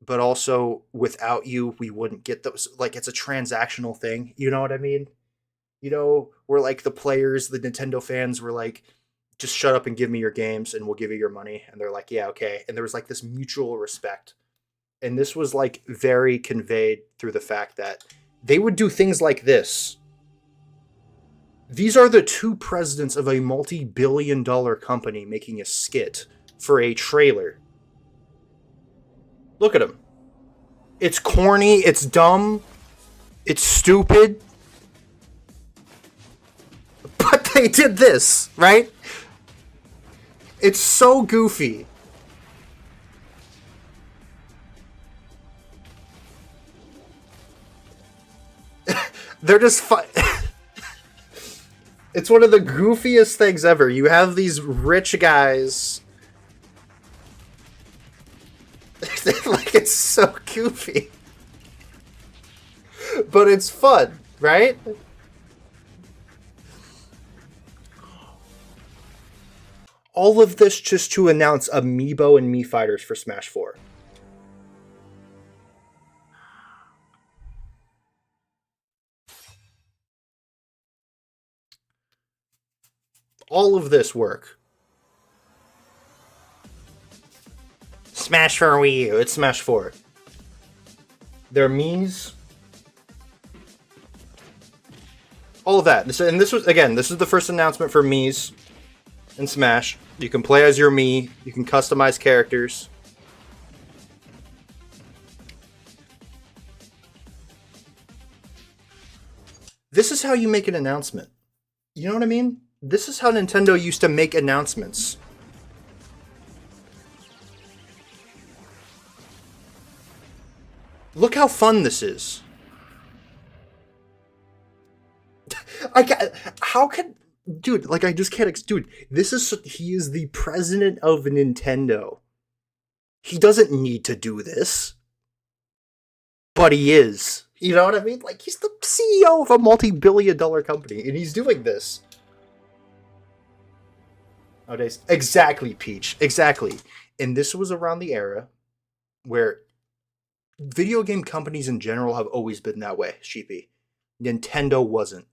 but also without you, we wouldn't get those. Like, it's a transactional thing. You know what I mean? You know, where like the players, the Nintendo fans were like, just shut up and give me your games and we'll give you your money. And they're like, yeah, okay. And there was like this mutual respect. And this was like very conveyed through the fact that they would do things like this. These are the two presidents of a multi-billion-dollar company making a skit for a trailer. Look at them. It's corny, it's dumb, it's stupid. But they did this, right? It's so goofy. They're just fun. It's one of the goofiest things ever. You have these rich guys. Like, it's so goofy. But it's fun, right? All of this just to announce Amiibo and Mii fighters for Smash 4. All of this work. Smash for Wii U. It's Smash 4. Their Mii's. All of that. This was, again, this is the first announcement for Mii's in Smash. You can play as your Mii. You can customize characters. This is how you make an announcement. You know what I mean? This is how Nintendo used to make announcements. Look how fun this is. How can... Dude, like, I just can't... Dude, he is the president of Nintendo. He doesn't need to do this. But he is. You know what I mean? Like, he's the CEO of a multi-billion-dollar company, and he's doing this. Nowadays. Exactly, Peach. Exactly. And this was around the era where video game companies in general have always been that way, Sheepy. Nintendo wasn't.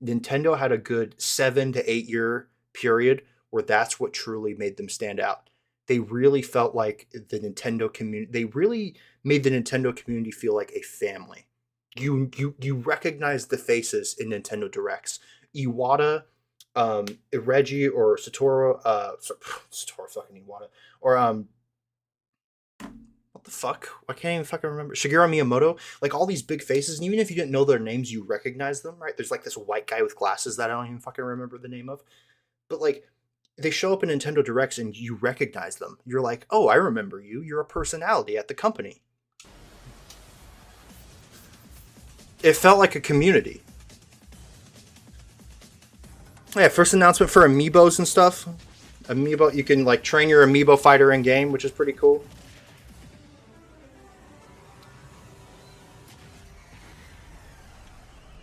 Nintendo had a good 7 to 8 year period where that's what truly made them stand out. They really felt like the Nintendo community. They really made the Nintendo community feel like a family. You recognize the faces in Nintendo Directs. Iwata, Reggie, or Satoru, Satoru fucking Iwata, or what the fuck? I can't even fucking remember. Shigeru Miyamoto, like all these big faces, and even if you didn't know their names, you recognize them, right? There's like this white guy with glasses that I don't even fucking remember the name of, but like they show up in Nintendo Directs and you recognize them. You're like, oh, I remember you. You're a personality at the company. It felt like a community. Yeah, first announcement for Amiibos and stuff. Amiibo, you can like train your Amiibo fighter in game, which is pretty cool.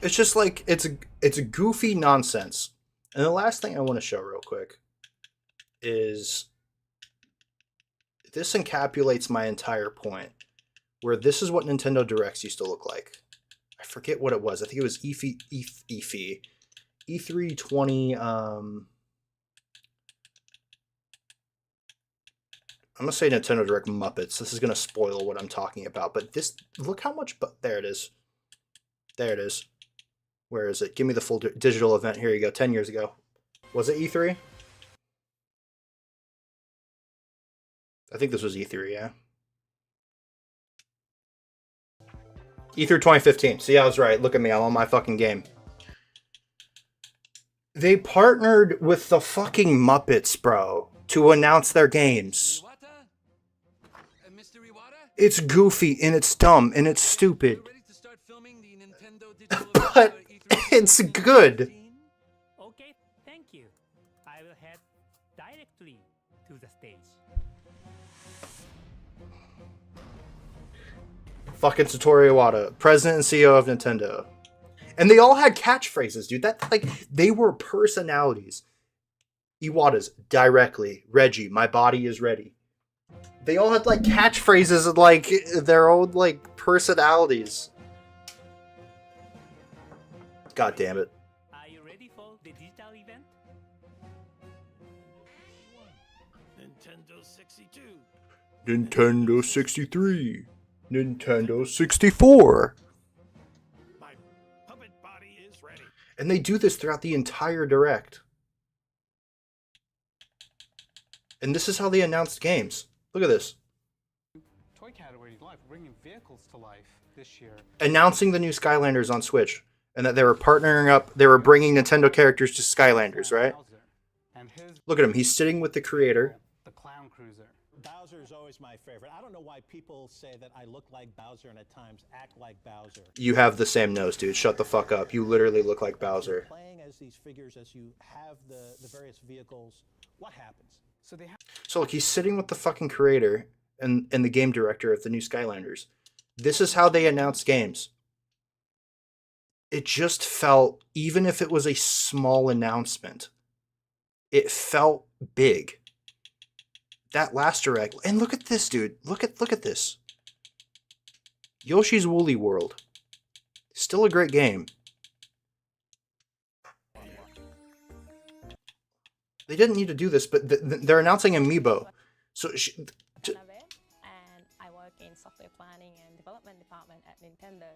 It's just like it's a goofy nonsense. And the last thing I want to show real quick is this encapsulates my entire point. Where this is what Nintendo Directs used to look like. I forget what it was. I think it was E3 20. I'm gonna say Nintendo Direct Muppets. This is gonna spoil what I'm talking about. But this, look how much. But there it is. There it is. Where is it? Give me the full digital event. Here you go. 10 years ago. Was it E3? I think this was E3. Yeah. E3 2015. See, I was right. Look at me. I'm on my fucking game. They partnered with the fucking Muppets, bro, to announce their games. It's goofy, and it's dumb, and it's stupid. But it's good. Okay, thank you. I will head directly to the stage. Fucking Satoru Iwata, president and CEO of Nintendo. And they all had catchphrases, dude. That, like, they were personalities. Iwata's directly, Reggie, my body is ready. They all had, like, catchphrases and, like, their own, like, personalities. God damn it. Are you ready for the digital event? Nintendo 62. Nintendo 63. Nintendo 64. My puppet body is ready. And they do this throughout the entire Direct. And this is how they announced games. Look at this. Toy category life, bringing vehicles to life this year. Announcing the new Skylanders on Switch. And that they were partnering up, they were bringing Nintendo characters to Skylanders, right? Look at him, he's sitting with the creator. The Clown Cruiser. Bowser is always my favorite. I don't know why people say that I look like Bowser and at times act like Bowser. You have the same nose, dude. Shut the fuck up. You literally look like Bowser. Playing as these figures, as you have the various vehicles, what happens? So look, he's sitting with the fucking creator and the game director of the new Skylanders. This is how they announce games. It just felt, even if it was a small announcement, it felt big. That last Direct, and look at this, dude. Look at this. Yoshi's Woolly World. Still a great game. They didn't need to do this, but they're announcing Amiibo. So and I work in software planning and development department at Nintendo.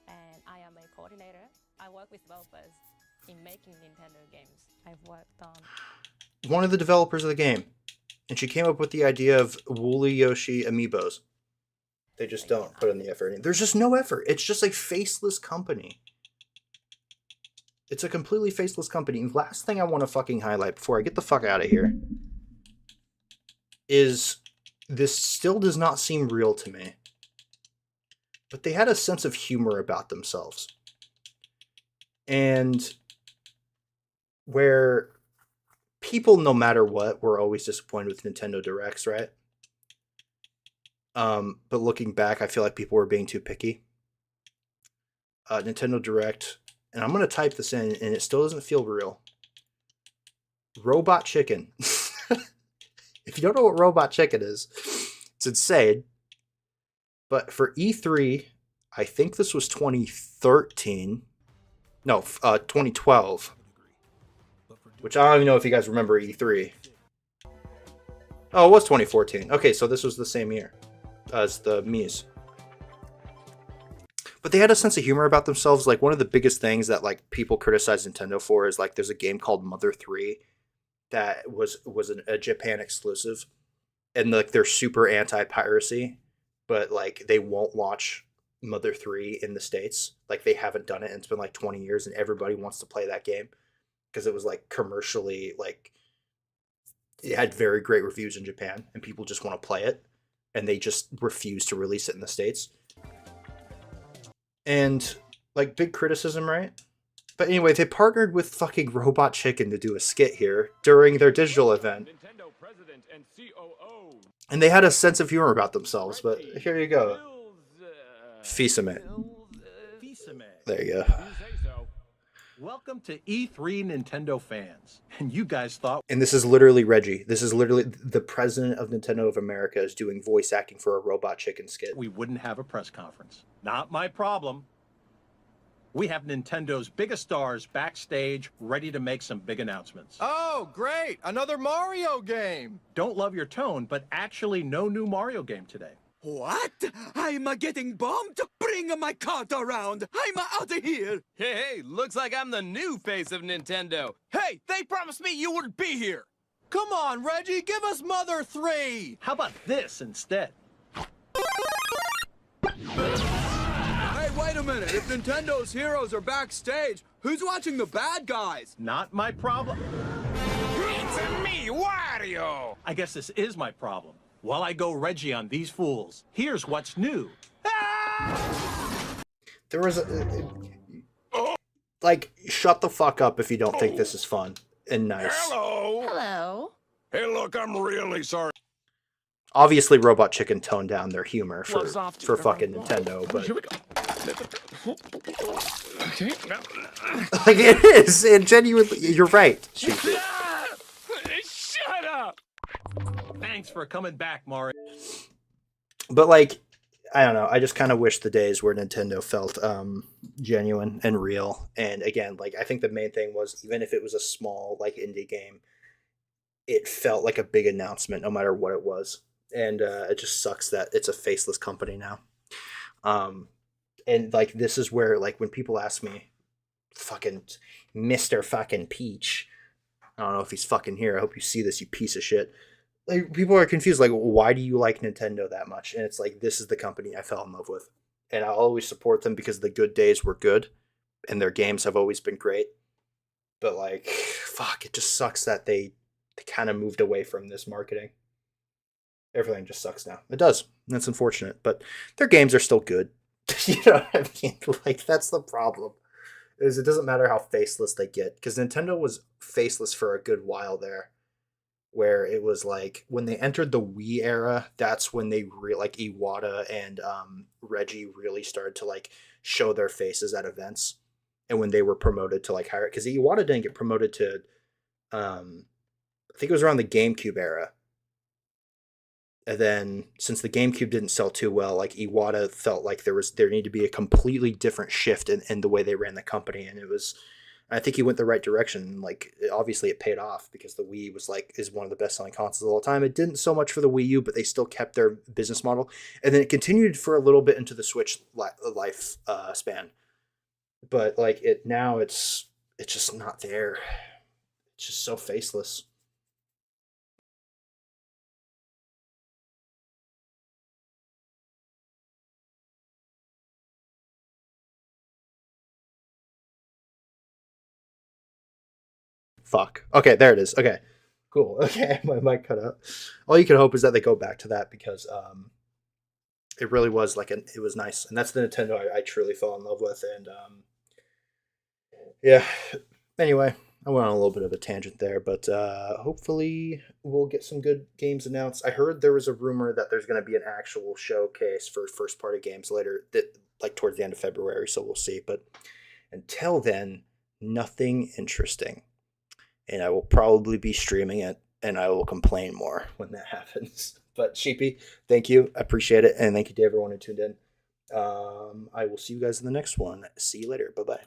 And I am a coordinator. I work with developers in making Nintendo games. I've worked on one of the developers of the game, and she came up with the idea of Woolly Yoshi amiibos. They just don't put in the effort. There's just no effort. It's just a faceless company. It's a completely faceless company. And last thing I want to fucking highlight before I get the fuck out of here is this still does not seem real to me. But they had a sense of humor about themselves. And where people, no matter what, were always disappointed with Nintendo Directs, right? But looking back, I feel like people were being too picky. Nintendo Direct, and I'm going to type this in, and it still doesn't feel real. Robot Chicken. If you don't know what Robot Chicken is, it's insane. But for E3, I think this was 2013. No, 2012. Which I don't even know if you guys remember E3. Oh, it was 2014. Okay, so this was the same year as the Mii's. But they had a sense of humor about themselves. Like, one of the biggest things that, like, people criticize Nintendo for is, like, there's a game called Mother 3 that was a Japan exclusive. And, like, they're super anti-piracy. But, like, they won't launch Mother 3 in the States. Like, they haven't done it, and it's been, like, 20 years, and everybody wants to play that game. Because it was, like, commercially, like, it had very great reviews in Japan, and people just want to play it. And they just refuse to release it in the States. And, like, big criticism, right? But anyway, they partnered with fucking Robot Chicken to do a skit here during their digital event. Nintendo president and COO. And they had a sense of humor about themselves, but here you go. Fisame. There you go. Welcome to E3 Nintendo fans. And you guys thought... And this is literally Reggie. This is literally the president of Nintendo of America is doing voice acting for a Robot Chicken skit. we wouldn't have a press conference. Not my problem. We have Nintendo's biggest stars backstage ready to make some big announcements. Oh, great! Another Mario game! Don't love your tone, but actually no new Mario game today. What? I'm getting bombed? Bring my cart around! I'm out of here! Hey, looks like I'm the new face of Nintendo. Hey, they promised me you would be here! Come on, Reggie, give us Mother 3! How about this instead? Hey, wait a minute! If Nintendo's heroes are backstage, who's watching the bad guys? Not my problem. It's me, Wario! I guess this is my problem. While I go Reggie on these fools, here's what's new. There was like, shut the fuck up if you don't think this is fun and nice. Hello. Hey, look, I'm really sorry. Obviously, Robot Chicken toned down their humor for fucking Nintendo, but Here we go. Okay. like it is, and genuinely, you're right. Shut up! Thanks for coming back, Mario. But like, I don't know. I just kind of wish the days where Nintendo felt genuine and real. And again, like I think the main thing was even if it was a small like indie game, it felt like a big announcement no matter what it was. And it just sucks that it's a faceless company now. And like this is where like when people ask me, fucking Mr. fucking Peach, I don't know if he's fucking here. I hope you see this, you piece of shit. Like people are confused, like, why do you like Nintendo that much? And it's like, this is the company I fell in love with. And I'll always support them because the good days were good and their games have always been great. But like, fuck, it just sucks that they kind of moved away from this marketing. Everything just sucks now. It does. That's unfortunate. But their games are still good. You know what I mean? Like, that's the problem. Is it doesn't matter how faceless they get. Because Nintendo was faceless for a good while there. Where it was like when they entered the Wii era, that's when they like Iwata and Reggie really started to like show their faces at events, and when they were promoted to like higher, because Iwata didn't get promoted to, I think it was around the GameCube era, and then since the GameCube didn't sell too well, like Iwata felt like there needed to be a completely different shift in the way they ran the company, and it was. I think he went the right direction. Like, obviously it paid off because the Wii is one of the best selling consoles of all time. It didn't so much for the Wii U, but they still kept their business model. And then it continued for a little bit into the Switch life span. But like now it's just not there. It's just so faceless. Fuck. Okay, there it is. Okay, cool. Okay, my mic cut out. All you can hope is that they go back to that because it really was like it was nice, and that's the Nintendo I truly fell in love with. And yeah. Anyway, I went on a little bit of a tangent there, but hopefully we'll get some good games announced. I heard there was a rumor that there's going to be an actual showcase for first party games later, that like towards the end of February. So we'll see. But until then, nothing interesting. And I will probably be streaming it, and I will complain more when that happens. But Sheepy, thank you. I appreciate it. And thank you to everyone who tuned in. I will see you guys in the next one. See you later. Bye-bye.